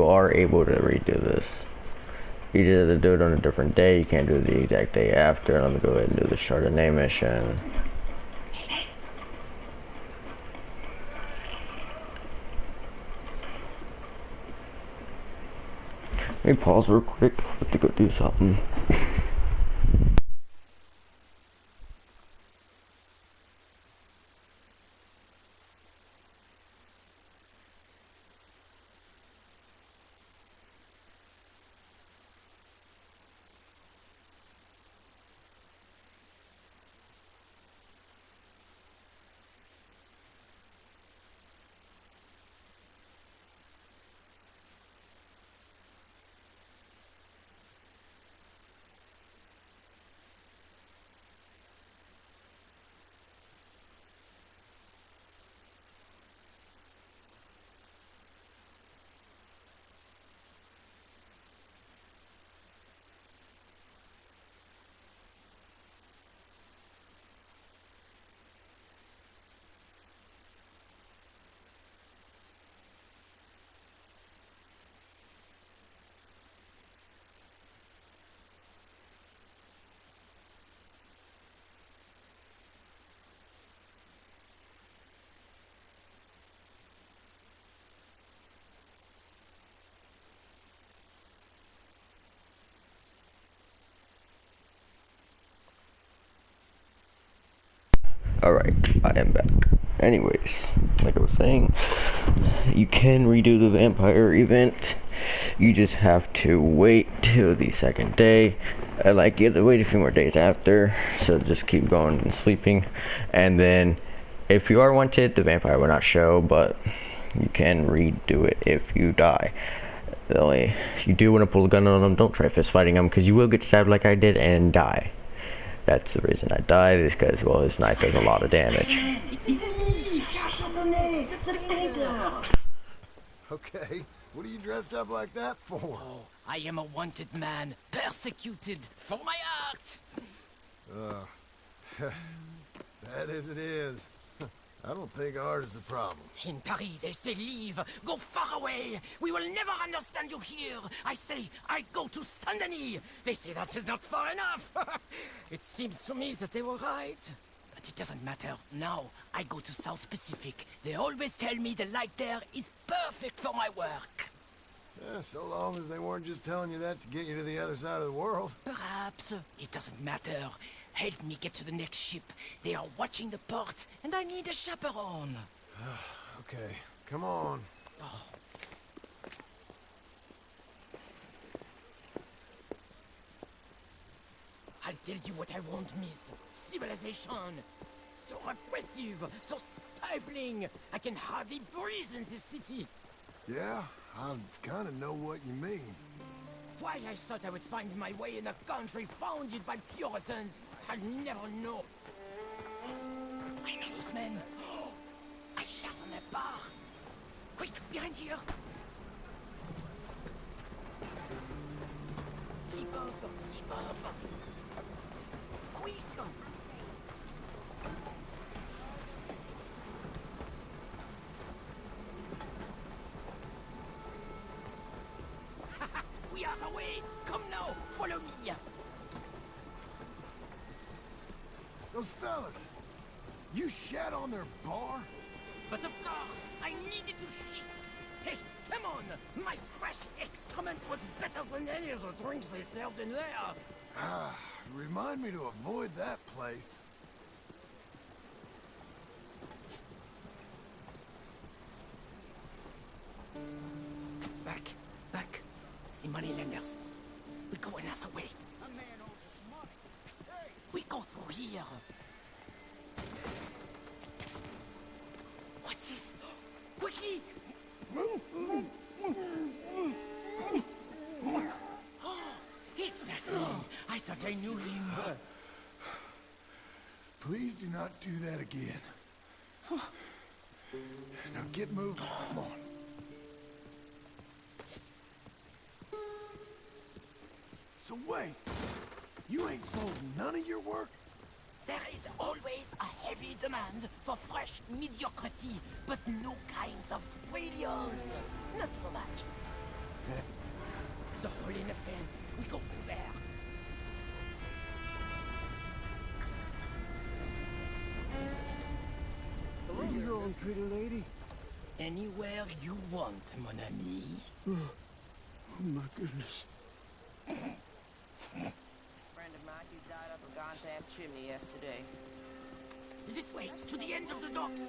[SPEAKER 1] are able to redo this. You just have to do it on a different day. You can't do it the exact day after. Let me go ahead and do the Chardonnay mission. Let me pause real quick. I have to go do something. Alright, I am back. Anyways, like I was saying, you can redo the vampire event. You just have to wait till the second day. Like, you have to wait a few more days after, so just keep going and sleeping. And then, if you are wanted, the vampire will not show, but you can redo it if you die. Only, you do want to pull a gun on them, don't try fist fighting them, because you will get stabbed like I did and die. That's the reason I died, is because, well, his knife does a lot of damage.
[SPEAKER 5] Okay, what are you dressed up like that for?
[SPEAKER 7] Oh, I am a wanted man, persecuted for my art.
[SPEAKER 5] That is it is. I don't think art is the problem.
[SPEAKER 7] In Paris, they say leave, go far away. We will never understand you here. I say, I go to Saint-Denis. They say that is not far enough. It seems to me that they were right. But it doesn't matter. Now, I go to South Pacific. They always tell me the light there is perfect for my work.
[SPEAKER 5] Yeah, so long as they weren't just telling you that to get you to the other side of the world.
[SPEAKER 7] Perhaps. It doesn't matter. Help me get to the next ship. They are watching the port, and I need a chaperone.
[SPEAKER 5] Okay, come on.
[SPEAKER 7] Oh. I'll tell you what I won't miss. Civilization. So repressive, so stifling. I can hardly breathe in this city.
[SPEAKER 5] Yeah, I kind of know what you mean.
[SPEAKER 7] Why I thought I would find my way in a country founded by Puritans, I'll never know. I know those men. Oh, I shot on that bar. Quick, behind here. Keep up, keep up. Quick. We are away! Come now! Follow me!
[SPEAKER 5] Those fellas, you shat on their bar?
[SPEAKER 7] But of course, I needed to shit! Hey, come on! My fresh excrement was better than any of the drinks they served in there!
[SPEAKER 5] Ah, remind me to avoid that place.
[SPEAKER 7] Back, back. The moneylenders. We go another way. We go through here. What's this? Quickly! Oh, it's nothing. I thought I knew him.
[SPEAKER 5] Please do not do that again. Now get moving. Come on. So wait, you ain't sold none of your work?
[SPEAKER 7] There is always a heavy demand for fresh mediocrity, but no kinds of brilliance. Not so much. The hole in the fence. We go through there.
[SPEAKER 5] Where you going, pretty lady?
[SPEAKER 7] Anywhere you want, mon ami.
[SPEAKER 5] Oh my goodness.
[SPEAKER 8] Friend of mine who died up a goddamn chimney yesterday.
[SPEAKER 7] This way, to the end of the docks.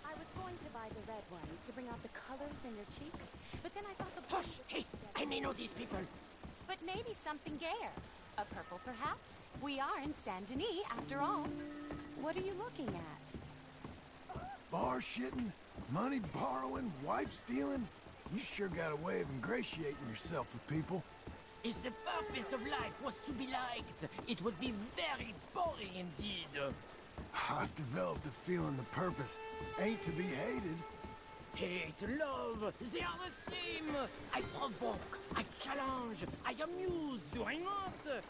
[SPEAKER 9] I was going to buy the red ones to bring out the colors in your cheeks, but then I thought the
[SPEAKER 7] Hush! Hey, I may know these people.
[SPEAKER 9] But maybe something gayer. A purple, perhaps? We are in Saint Denis, after all. What are you looking at?
[SPEAKER 5] Bar shitting, money borrowing, wife stealing. You sure got a way of ingratiating yourself with people.
[SPEAKER 7] If the purpose of life was to be liked, it would be very boring indeed.
[SPEAKER 5] I've developed a feeling the purpose ain't to be hated.
[SPEAKER 7] Hate, love, they are the same. I provoke, I challenge, I amuse, do I not?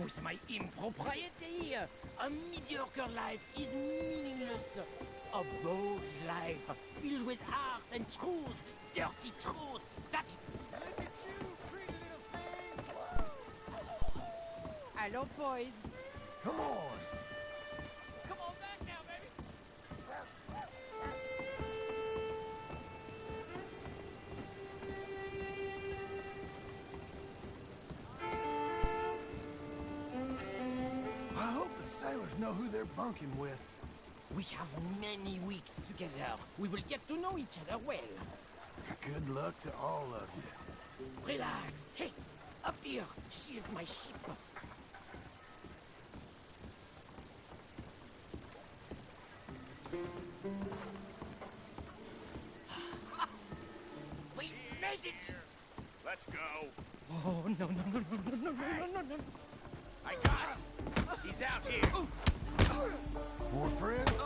[SPEAKER 7] With my impropriety, a mediocre life is meaningless. A bold life, filled with art and truth, dirty truth, that...
[SPEAKER 8] Look at you, pretty little thing!
[SPEAKER 9] Hello, boys.
[SPEAKER 5] Come on.
[SPEAKER 8] Come on back now, baby!
[SPEAKER 5] sailors know who they're bunking with.
[SPEAKER 7] We have many weeks together. We will get to know each other well.
[SPEAKER 5] Good luck to all of you.
[SPEAKER 7] Relax. Hey, up here. She is my ship. We made it!
[SPEAKER 6] Let's go.
[SPEAKER 7] Oh, no, no, no, no, no, no, no, no, no.
[SPEAKER 6] I got him. He's out here.
[SPEAKER 5] More friends?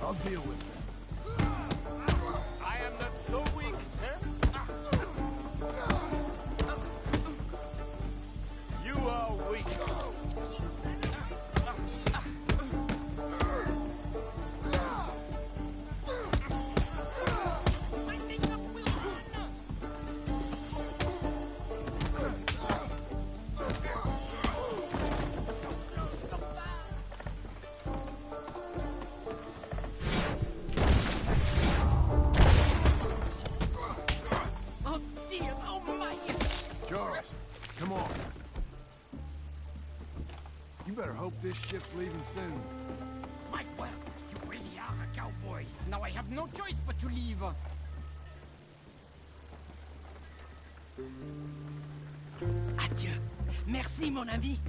[SPEAKER 5] I'll deal with them.
[SPEAKER 6] I am not so weak, huh? You are weak.
[SPEAKER 7] Oh, dear. Oh, my.
[SPEAKER 5] Charles, come on. You better hope this ship's leaving soon.
[SPEAKER 7] My word, you really are a cowboy. Now I have no choice but to leave. Adieu. Merci, mon ami.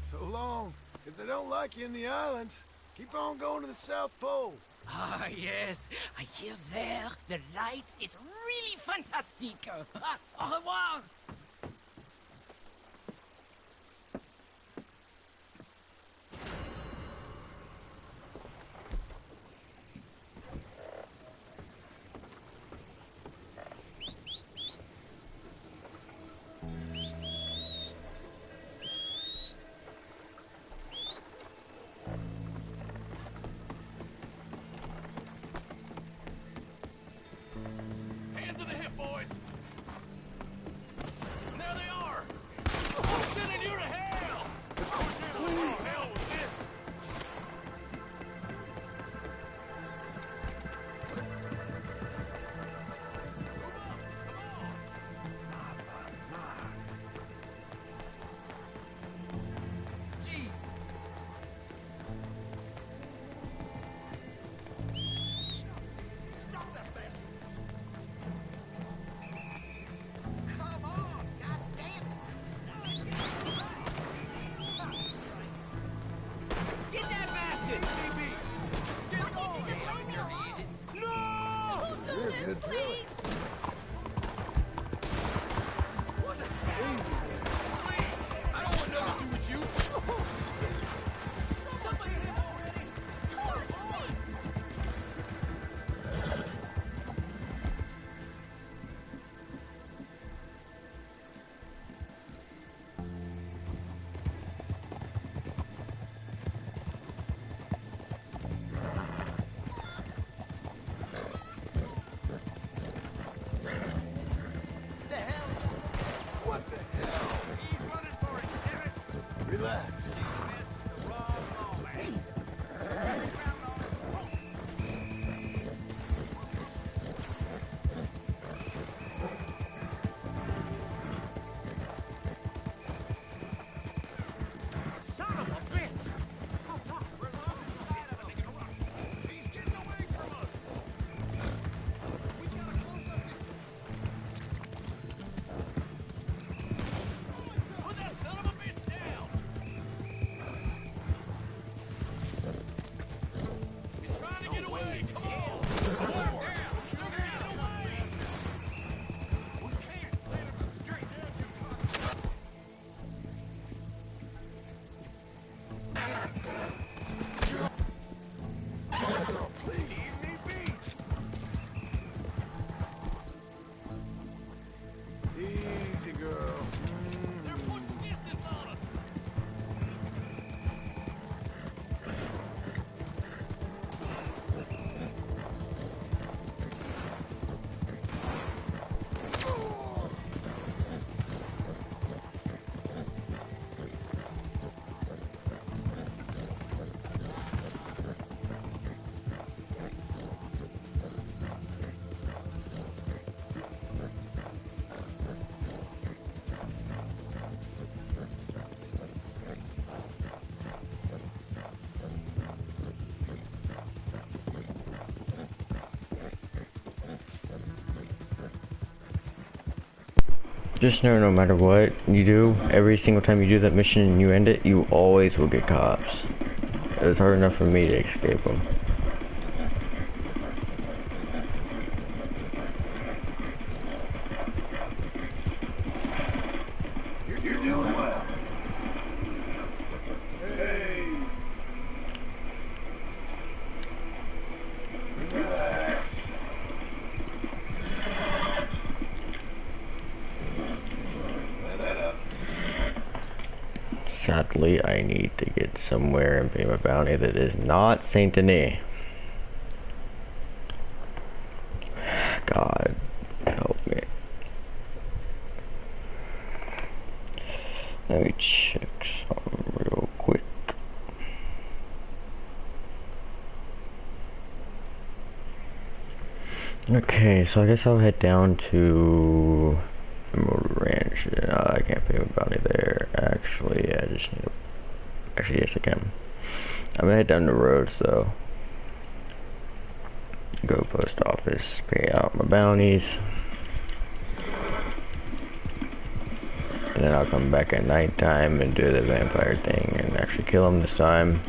[SPEAKER 5] So long. If they don't like you in the islands, keep on going to the South Pole.
[SPEAKER 7] Ah, yes. I hear there the light is really fantastic. Au revoir.
[SPEAKER 6] Hands to the hip, boys.
[SPEAKER 1] Just know no matter what you do, every single time you do that mission and you end it, you always will get cops. It's hard enough for me to escape them.
[SPEAKER 3] You're doing well. Hey. Relax. Let up.
[SPEAKER 1] Sadly, I need to get somewhere and pay my bounty that is not Saint Denis. God help me. Let me check something real quick. Okay, so I guess I'll head down to Emerald Ranch. I can't pay my bounty there. Actually, I just need to... Actually, yes I can. I'm gonna head down the road, so... Go post office, pay out my bounties. And then I'll come back at nighttime and do the vampire thing and actually kill him this time.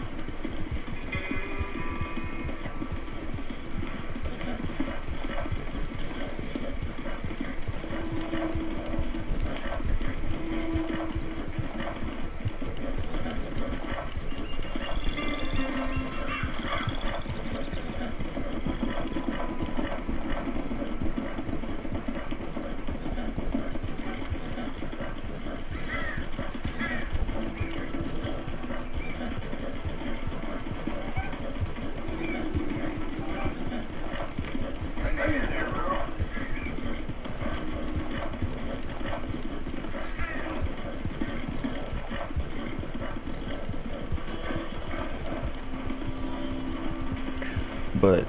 [SPEAKER 1] But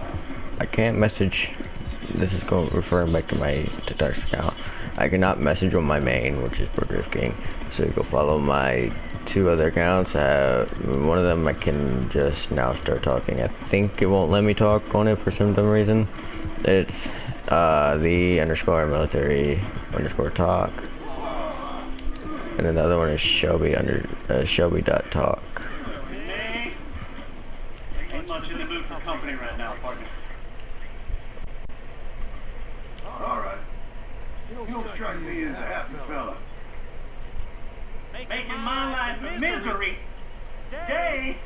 [SPEAKER 1] I can't message. This is referring back to my TikTok account. I cannot message on my main, which is Burger King. So you go follow my 2 other accounts. One of them I can just now start talking. I think it won't let me talk on it for some dumb reason. It's the_military_talk, and then the other one is Shelby.talk.
[SPEAKER 3] Ain't much in the mood for company right now, partner. Alright. You don't strike me as a happy fella. Making my life a misery day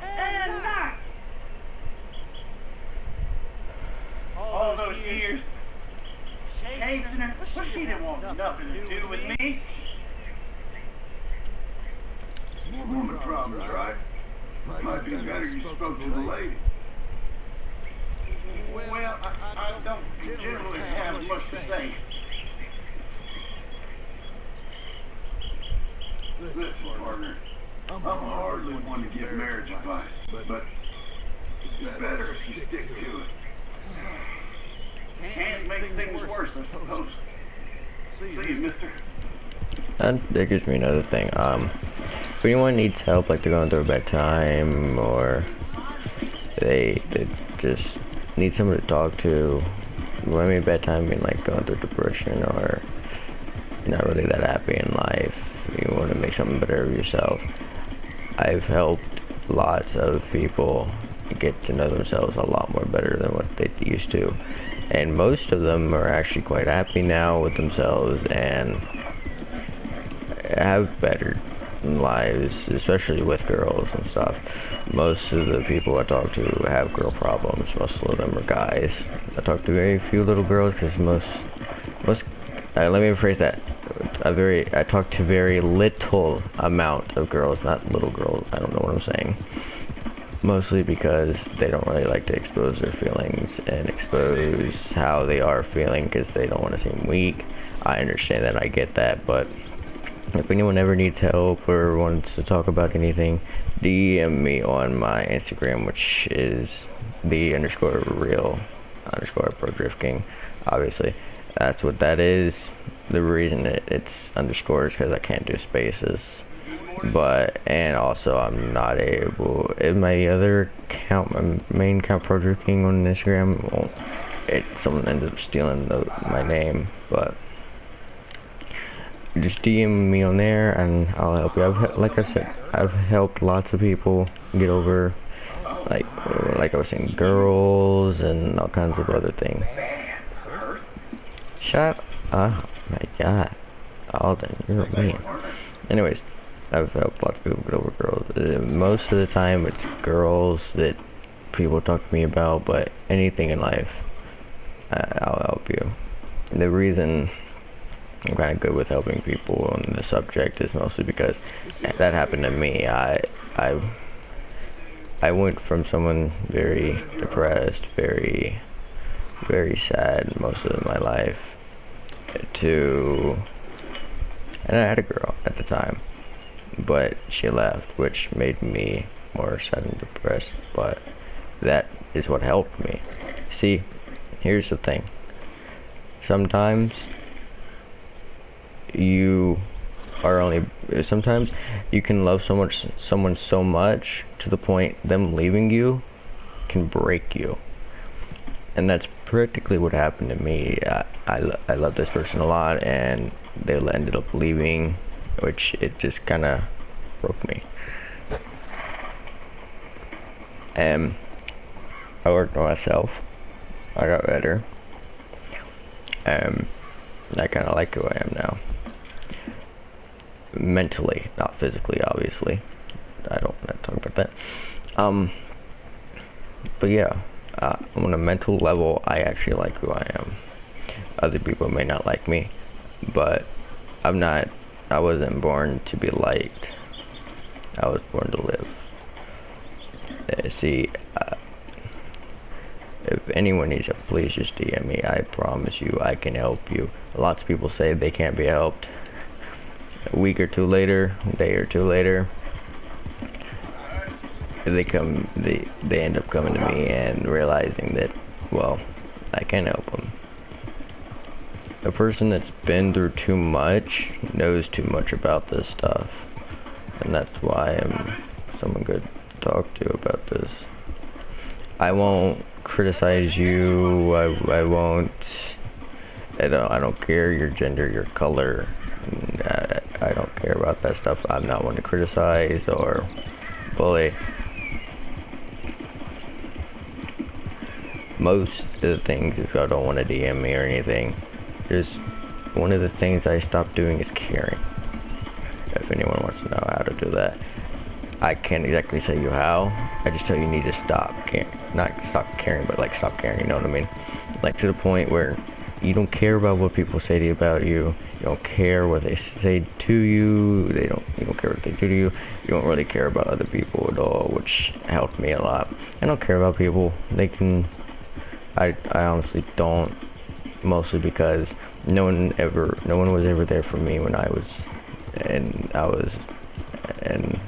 [SPEAKER 3] and night. All those years chasing her, but she didn't want nothing to do with me. It's woman problems, right? Might be better you spoke to the lady. Well, I don't generally have much to say. Listen, partner, I'm hardly one to give marriage advice, but it's better if you stick to it. Can't make things worse, I suppose. See you, mister.
[SPEAKER 1] And that gives me another thing. If anyone needs help, like they're going through a bad time, or they just need someone to talk to. When I mean bad time, I mean like going through depression, or you're not really that happy in life. You want to make something better of yourself. I've helped lots of people get to know themselves a lot more better than what they used to. And most of them are actually quite happy now with themselves and have better lives, especially with girls and stuff. Most of the people I talk to have girl problems. Most of them are guys. I talk to very few little girls because let me rephrase that. I talk to very little amount of girls, not little girls. I don't know what I'm saying. Mostly because they don't really like to expose their feelings and expose how they are feeling because they don't want to seem weak. I understand that, I get that, but if anyone ever needs help or wants to talk about anything, DM me on my Instagram, which is the_real_pro_drifting. Obviously, that's what that is. The reason it's underscores because I can't do spaces. And also I'm not able, in my other account, my main account, Pro Drifting on Instagram, someone ended up stealing my name, but just DM me on there and I'll help you. Like I said, I've helped lots of people get over, like I was saying, girls and all kinds of other things. Shut up, my God, Alden, you're mean. Anyways, I've helped lots of people get over girls. Most of the time, it's girls that people talk to me about, but anything in life, I'll help you. The reason I'm kind of good with helping people on the subject is mostly because that happened to me. I went from someone very depressed, very sad most of my life to, and I had a girl at the time, but she left, which made me more sad and depressed, but that is what helped me. See, here's the thing. Sometimes sometimes you can love someone so much to the point them leaving you can break you. And that's practically what happened to me. I love this person a lot, and they ended up leaving, which it just kind of broke me. And I worked on myself. I got better. I kind of like who I am now. Mentally, not physically, obviously. I don't want to talk about that. But yeah, on a mental level, I actually like who I am. Other people may not like me, but I wasn't born to be liked. I was born to live. See, if anyone needs help, please just DM me. I promise you, I can help you. Lots of people say they can't be helped. A week or two later, a day or two later, they end up coming to me and realizing that, well, I can help them. A person that's been through too much knows too much about this stuff, and that's why I'm someone good to talk to about this. I won't criticize you. I won't. I don't care your gender, your color. I don't care about that stuff. I'm not one to criticize or bully. Most of the things, if y'all don't want to DM me or anything, just one of the things I stopped doing is caring. If anyone wants to know how to do that, I can't exactly tell you how. I just tell you need to stop caring. Not stop caring, but like stop caring, you know what I mean? Like to the point where you don't care about what people say to you about you. You don't care what they say to you. You don't care what they do to you. You don't really care about other people at all, which helped me a lot. I don't care about people. I honestly don't, mostly because no one was ever there for me when I was in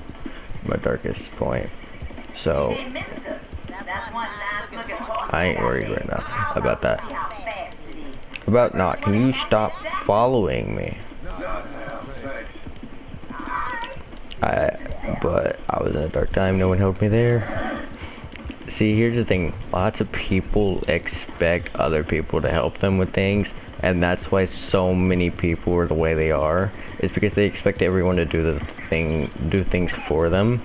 [SPEAKER 1] my darkest point. So I ain't worried right now about that. About not. Can you stop following me? But I was in a dark time. No one helped me there. See, here's the thing. Lots of people expect other people to help them with things, and that's why so many people are the way they are. It's because they expect everyone to do things for them.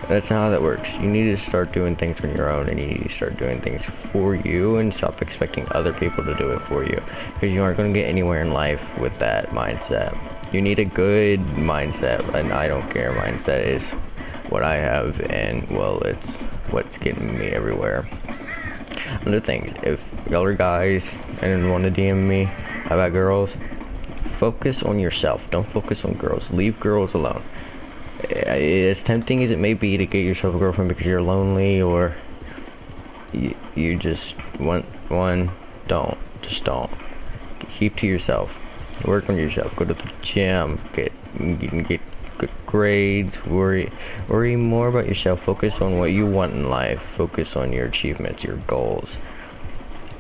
[SPEAKER 1] That's not how that works. You need to start doing things on your own, and you need to start doing things for you and stop expecting other people to do it for you, because you aren't going to get anywhere in life with that mindset. You need a good mindset, and I don't care mindset is what I have, and well, it's what's getting me everywhere. Another thing, if y'all are guys and want to DM me about girls, focus on yourself. Don't focus on girls. Leave girls alone. As tempting as it may be to get yourself a girlfriend because you're lonely, or you just want one, just don't. Keep to yourself. Work on yourself. Go to the gym. You can get good grades. Worry more about yourself. Focus on what you want in life. Focus on your achievements, your goals.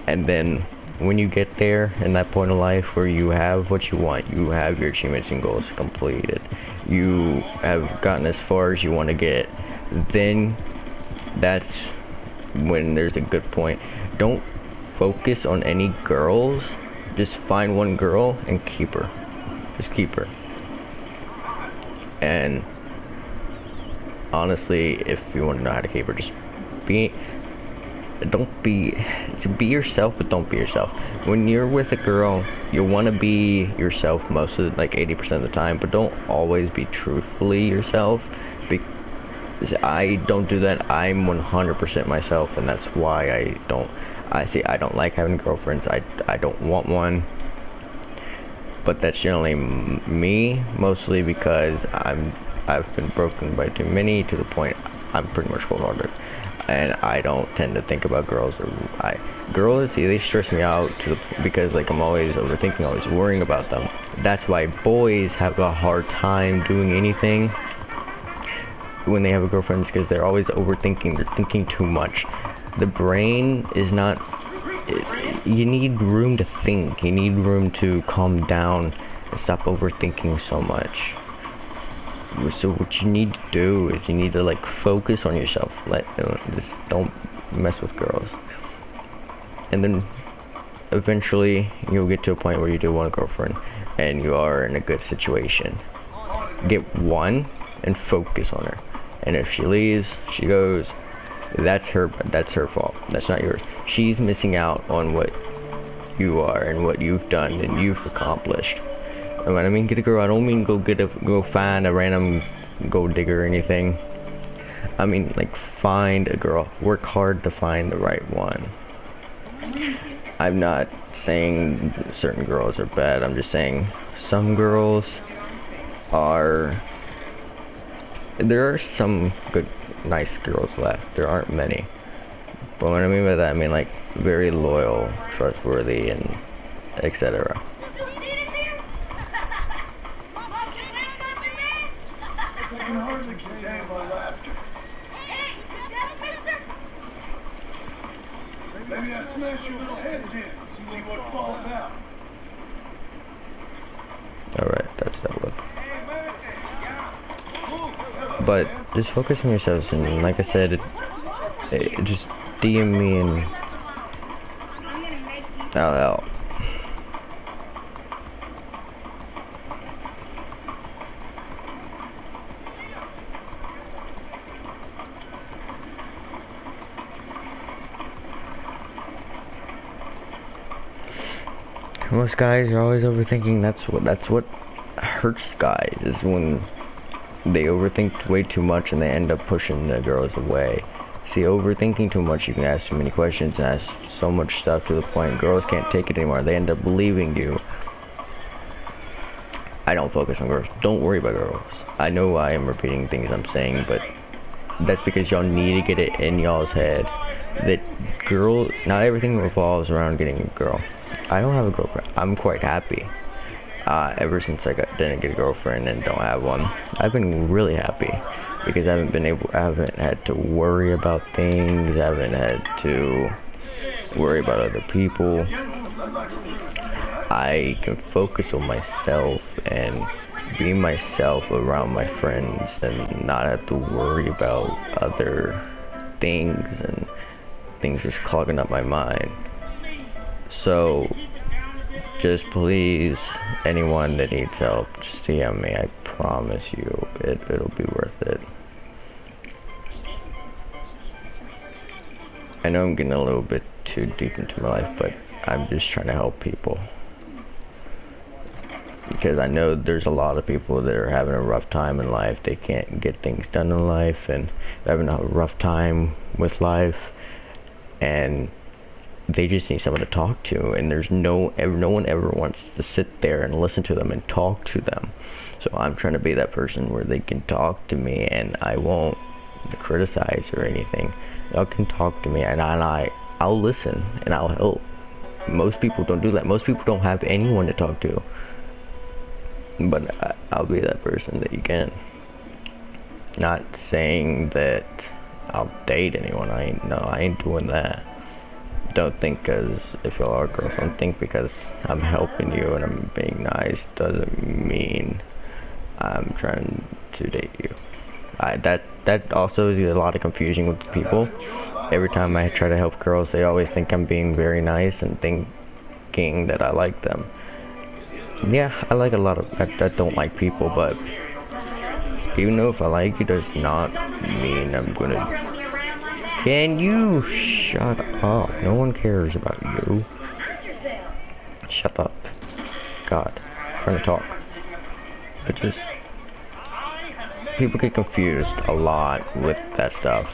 [SPEAKER 1] And then when you get there in that point of life where you have what you want, you have your achievements and goals completed, you have gotten as far as you want to get, then that's when there's a good point. Don't focus on any girls. Just find one girl and keep her. just keep her. And honestly, if you want to know how to keep her, just be yourself, but don't be yourself. When you're with a girl, you want to be yourself most of, like 80% of the time, but don't always be truthfully yourself, because I don't do that. I'm 100% myself, and that's why I don't like having girlfriends. I don't want one, but that's generally me, mostly because I've been broken by too many, to the point I'm pretty much cold-hearted. And I don't tend to think about girls. Girls, they stress me out because like I'm always overthinking, always worrying about them. That's why boys have a hard time doing anything when they have a girlfriend, because they're always overthinking. They're thinking too much. The brain is not. You need room to think. You need room to calm down and stop overthinking so much. So what you need to do is you need to like focus on yourself. Just don't mess with girls. And then eventually you'll get to a point where you do want a girlfriend and you are in a good situation. Get one and focus on her. And if she leaves, she goes, that's her fault. That's not yours. She's missing out on what you are and what you've done and you've accomplished. And when I mean get a girl, I don't mean go find a random gold digger or anything. I mean like find a girl. Work hard to find the right one. I'm not saying certain girls are bad. I'm just saying some girls are. There are some good, nice girls left. There aren't many. But what I mean by that, I mean like very loyal, trustworthy, and etc.
[SPEAKER 3] Maybe I smash your little head in, see what falls out.
[SPEAKER 1] Alright, that's that one. But just focus on yourselves, and like I said, just DM me and I'll help. Most guys are always overthinking. That's what hurts guys, is when they overthink way too much and they end up pushing the girls away. See, overthinking too much, you can ask too many questions and ask so much stuff to the point girls can't take it anymore. They end up leaving you. I don't focus on girls. Don't worry about girls. I know I am repeating things I'm saying, but that's because y'all need to get it in y'all's head that not everything revolves around getting a girl. I don't have a girlfriend. I'm quite happy. Ever since I didn't get a girlfriend and don't have one, I've been really happy because I haven't had to worry about things. I haven't had to worry about other people. I can focus on myself and be myself around my friends and not have to worry about other things and things just clogging up my mind. So just please, anyone that needs help, just DM me. I promise you it'll be worth it. I know I'm getting a little bit too deep into my life, but I'm just trying to help people. Because I know there's a lot of people that are having a rough time in life. They can't get things done in life and they're having a rough time with life, and they just need someone to talk to, and there's no one ever wants to sit there and listen to them and talk to them. So I'm trying to be that person where they can talk to me and I won't criticize or anything. Y'all can talk to me and I'll listen and I'll help. Most people don't do that. Most people don't have anyone to talk to. But I'll be that person that you can. Not saying that I'll date anyone. I ain't doing that. Don't think because if y'all are girlfriend, think because I'm helping you and I'm being nice doesn't mean I'm trying to date you. That also is a lot of confusion with people. Every time I try to help girls, they always think I'm being very nice and thinking that I like them. Yeah, I like a lot of, I don't like people, but even though if I like you does not mean I'm gonna. Can you shut up? No one cares about you. Shut up. God, I'm trying to talk. But just, people get confused a lot with that stuff.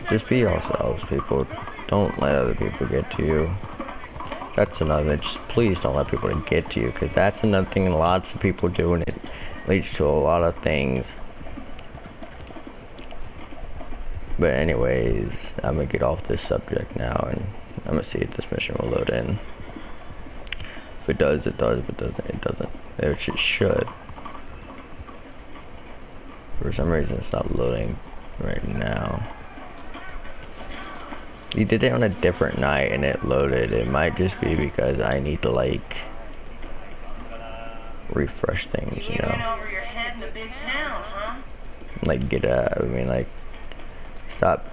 [SPEAKER 1] Just be yourselves, people. Don't let other people get to you. That's another, just please don't let people get to you, because that's another thing lots of people do, and it leads to a lot of things. But anyways, I'm gonna get off this subject now, and I'm gonna see if this mission will load in. If it does, it does. If it doesn't, it doesn't. It should. For some reason, it's not loading right now. You did it on a different night and it loaded. It might just be because I need to like refresh things, you know. Like get like stop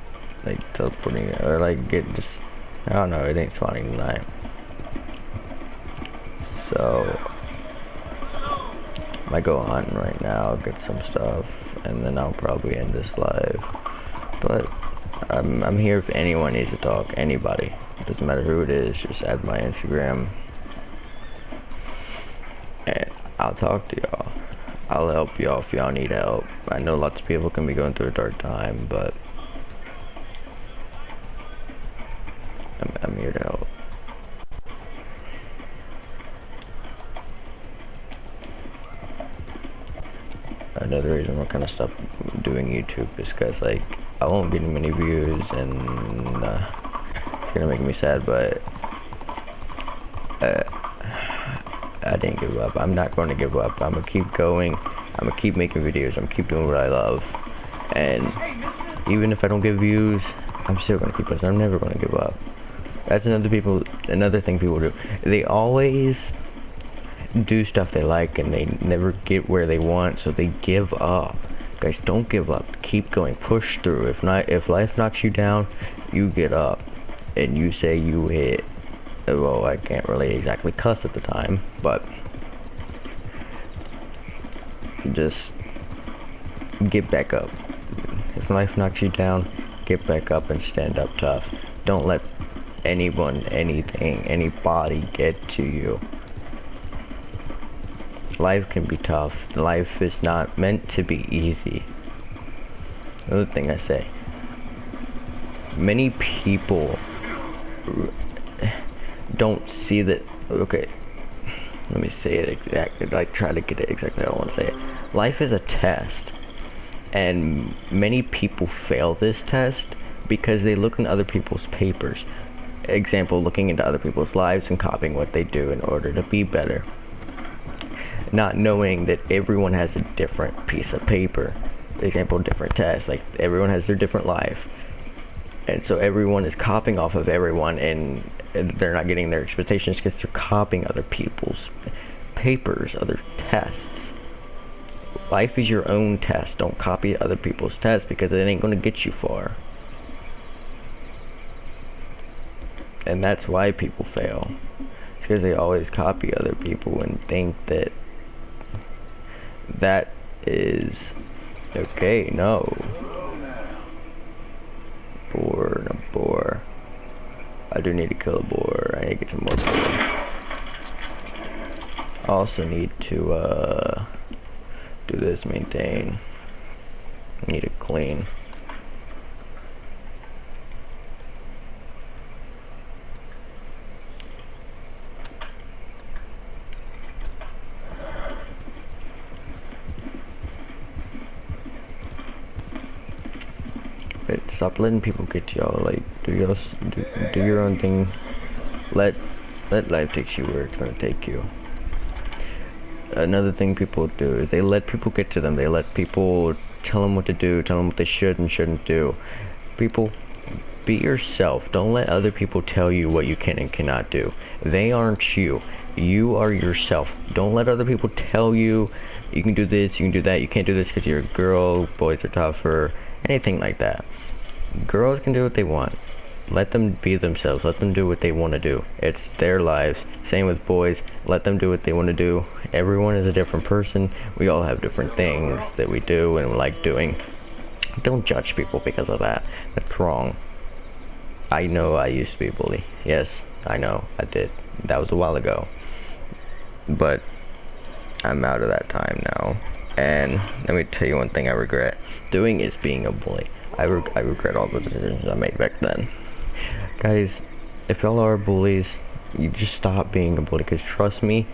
[SPEAKER 1] like teleporting or like get just, I don't know, it ain't spawning tonight. So I might go on right now, get some stuff, and then I'll probably end this live. But I'm here if anyone needs to talk, anybody. It doesn't matter who it is, just add my Instagram. And I'll talk to y'all. I'll help y'all if y'all need help. I know lots of people can be going through a dark time, but I'm here to help. Another reason we're kind of stopped doing YouTube is because like I won't get many views, and it's gonna make me sad, but I didn't give up. I'm not going to give up. I'm gonna keep going. I'm gonna keep making videos. I'm gonna keep doing what I love, and even if I don't get views, I'm still gonna keep posting. I'm never gonna give up. That's another thing people do. They always do stuff they like and they never get where they want, so they give up. Guys, don't give up. Keep going. Push through. If life knocks you down, you get up and you say you hit. Well, I can't really exactly cuss at the time, but just get back up. If life knocks you down, get back up and stand up tough. Don't let anyone, anything, anybody get to you. Life can be tough. Life is not meant to be easy. Another thing I say, many people don't see that. Okay, let me say it exactly, like try to get it exactly how I want to say it. Life is a test, and many people fail this test because they look in other people's papers. Example, looking into other people's lives and copying what they do in order to be better, not knowing that everyone has a different piece of paper. Example, different tests. Like everyone has their different life, and so everyone is copying off of everyone, and they're not getting their expectations because they're copying other people's papers, other tests. Life is your own test. Don't copy other people's tests because it ain't going to get you far. And that's why people fail. It's because they always copy other people and think that that is okay. No. Boar. I do need to kill a boar. I need to get some more boar. I also need to do this, maintain. I need to clean. Stop letting people get to y'all. Like, do your own thing. Let life take you where it's gonna take you. Another thing people do is they let people get to them. They let people tell them what to do, tell them what they should and shouldn't do. People, be yourself. Don't let other people tell you what you can and cannot do. They aren't you. You are yourself. Don't let other people tell you you can do this, you can do that, you can't do this because you're a girl, boys are tougher, anything like that. Girls can do what they want. let them be themselves. Let them do what they want to do. It's their lives. Same with boys. Let them do what they want to do. Everyone is a different person. We all have different things that we do and like doing. Don't judge people because of that. That's wrong. I know I used to be a bully. Yes, I know I did. That was a while ago. But I'm out of that time now. And let me tell you one thing I regret doing is being a bully. I regret all the decisions I made back then. Guys, if y'all are bullies, you just stop being a bully, because trust me,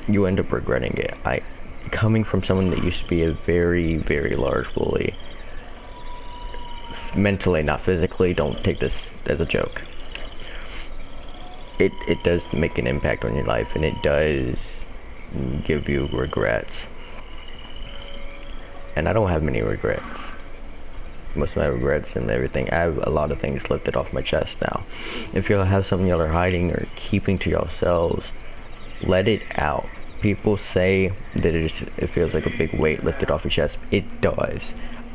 [SPEAKER 1] you end up regretting it. Coming from someone that used to be a very, very large bully, mentally, not physically, don't take this as a joke. It does make an impact on your life, and it does give you regrets. And I don't have many regrets. Most of my regrets and everything, I have a lot of things lifted off my chest now. If y'all have something y'all are hiding or keeping to yourselves, let it out. People say that it feels like a big weight lifted off your chest. It does.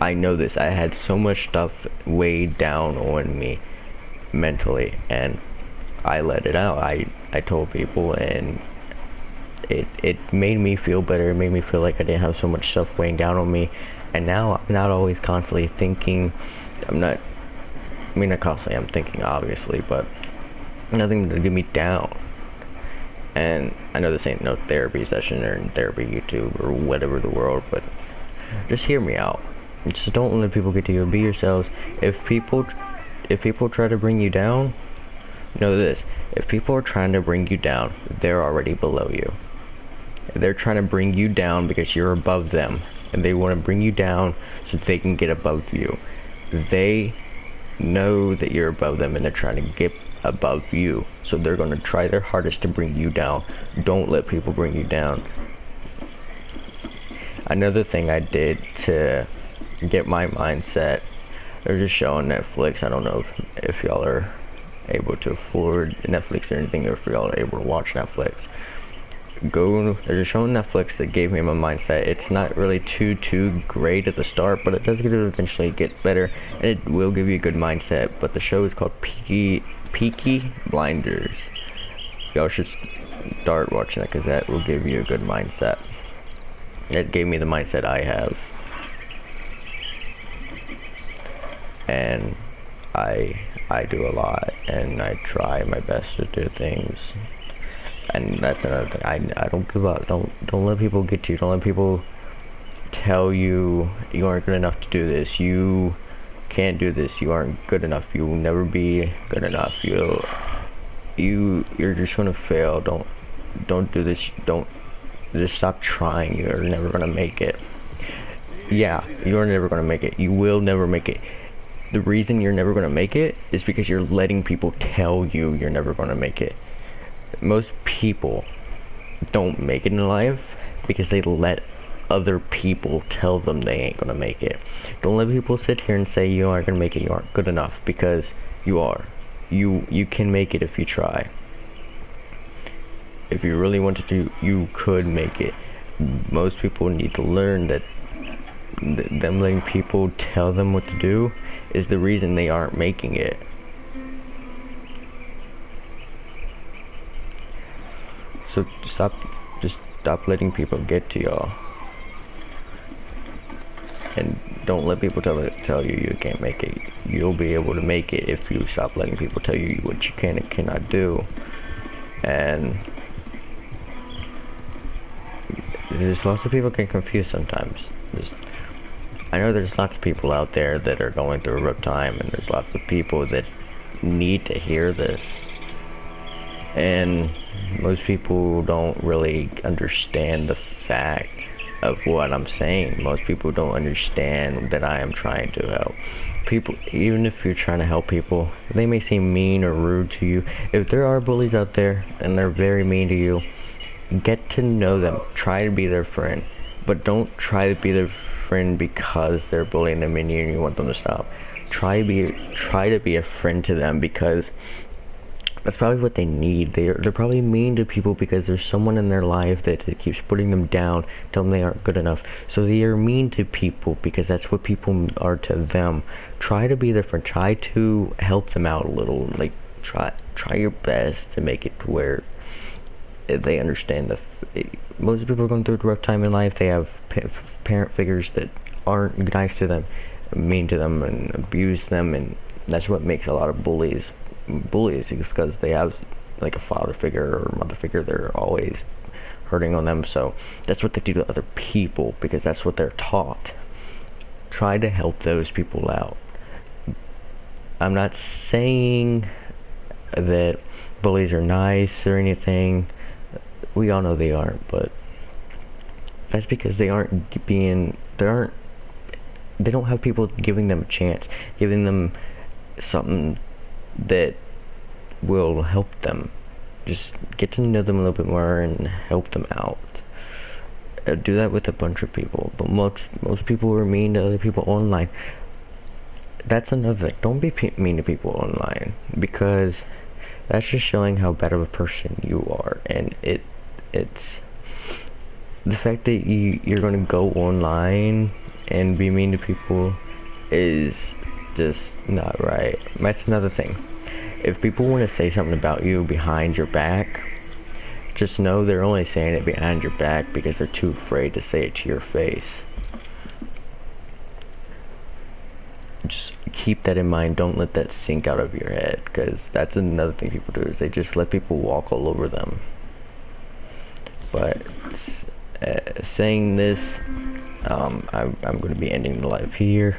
[SPEAKER 1] I know this. I had so much stuff weighed down on me mentally, and I let it out. I told people, and it made me feel better. It made me feel like I didn't have so much stuff weighing down on me. And now I'm not always constantly thinking. Not constantly, I'm thinking obviously, but nothing to get me down. And I know this ain't no therapy session or therapy YouTube or whatever the world, but just hear me out. Just don't let people get to you. Be yourselves. If people try to bring you down, know this: if people are trying to bring you down, they're already below you. They're trying to bring you down because you're above them, and they want to bring you down so they can get above you. They know that you're above them, and they're trying to get above you, so they're going to try their hardest to bring you down. Don't let people bring you down. Another thing I did to get my mindset, there's a show on Netflix. I don't know if y'all are able to afford Netflix or anything, or if y'all are able to watch Netflix. There's a show on Netflix that gave me my mindset. It's not really too great at the start, but it does eventually get better, and it will give you a good mindset. But the show is called Peaky Blinders. Y'all should start watching it, because that will give you a good mindset. It gave me the mindset I have, and I do a lot, and I try my best to do things. And that's another thing. I don't give up. Don't let people get to you. Don't let people tell you you aren't good enough to do this. You can't do this. You aren't good enough. You will never be good enough. You're just gonna fail. Don't do this. Don't just stop trying. You're never gonna make it. Yeah, you're never gonna make it. You will never make it. The reason you're never gonna make it is because you're letting people tell you you're never gonna make it. Most people don't make it in life because they let other people tell them they ain't gonna make it. Don't let people sit here and say you aren't gonna make it, you aren't good enough, because you are. You can make it if you try. If you really wanted to, you could make it. Most people need to learn that them letting people tell them what to do is the reason they aren't making it. So just stop letting people get to y'all, and don't let people tell you you can't make it. You'll be able to make it if you stop letting people tell you what you can and cannot do. And there's lots of people get confused sometimes. I know there's lots of people out there that are going through a rough time, and there's lots of people that need to hear this. And most people don't really understand the fact of what I'm saying. Most people don't understand that I am trying to help people. Even if you're trying to help people, they may seem mean or rude to you. If there are bullies out there and they're very mean to you, get to know them. Try to be their friend, but don't try to be their friend because they're bullying them and you want them to stop. Try to be a friend to them because That's probably what they need. They're probably mean to people because there's someone in their life that keeps putting them down, telling them they aren't good enough. So they are mean to people because that's what people are to them. Try to be their friend. Try to help them out a little. Like try your best to make it to where they understand most people are going through a rough time in life. They have parent figures that aren't nice to them, mean to them, and abuse them, and that's what makes a lot of bullies is because they have like a father figure or mother figure. They're always hurting on them, so that's what they do to other people because that's what they're taught. Try to help those people out. I'm not saying that bullies are nice or anything. We all know they aren't, but that's because they don't have people giving them a chance, giving them something that will help them. Just get to know them a little bit more and help them out. Do that with a bunch of people, but most people are mean to other people online. That's another thing. Don't be mean to people online because that's just showing how bad of a person you are, and it's the fact that you're going to go online and be mean to people is just not right. That's another thing. If people want to say something about you behind your back, just know they're only saying it behind your back because they're too afraid to say it to your face. Just keep that in mind. Don't let that sink out of your head, because that's another thing people do is they just let people walk all over them. But saying this, I'm going to be ending the live here.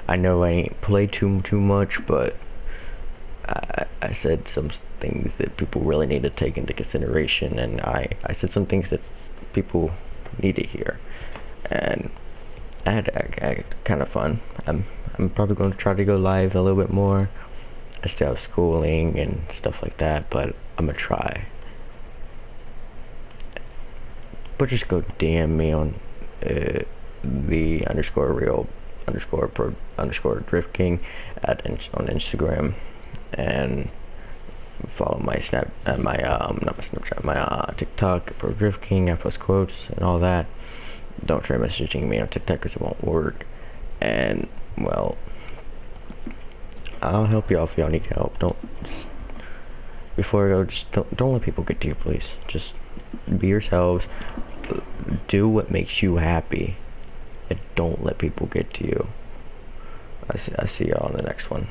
[SPEAKER 1] I know I ain't played too much, but I said some things that people really need to take into consideration, and I said some things that people need to hear, and I had kind of fun. I'm probably going to try to go live a little bit more. I still have schooling and stuff like that, but I'm gonna try. But just go DM me on the _real_pro_drift king on Instagram, and follow my my TikTok pro drift king. I post quotes and all that. Don't try messaging me on TikTok because it won't work. And well, I'll help y'all if y'all need help. Before I go, just don't let people get to you, please. Just be yourselves. Do what makes you happy, and don't let people get to you. I see y'all in the next one.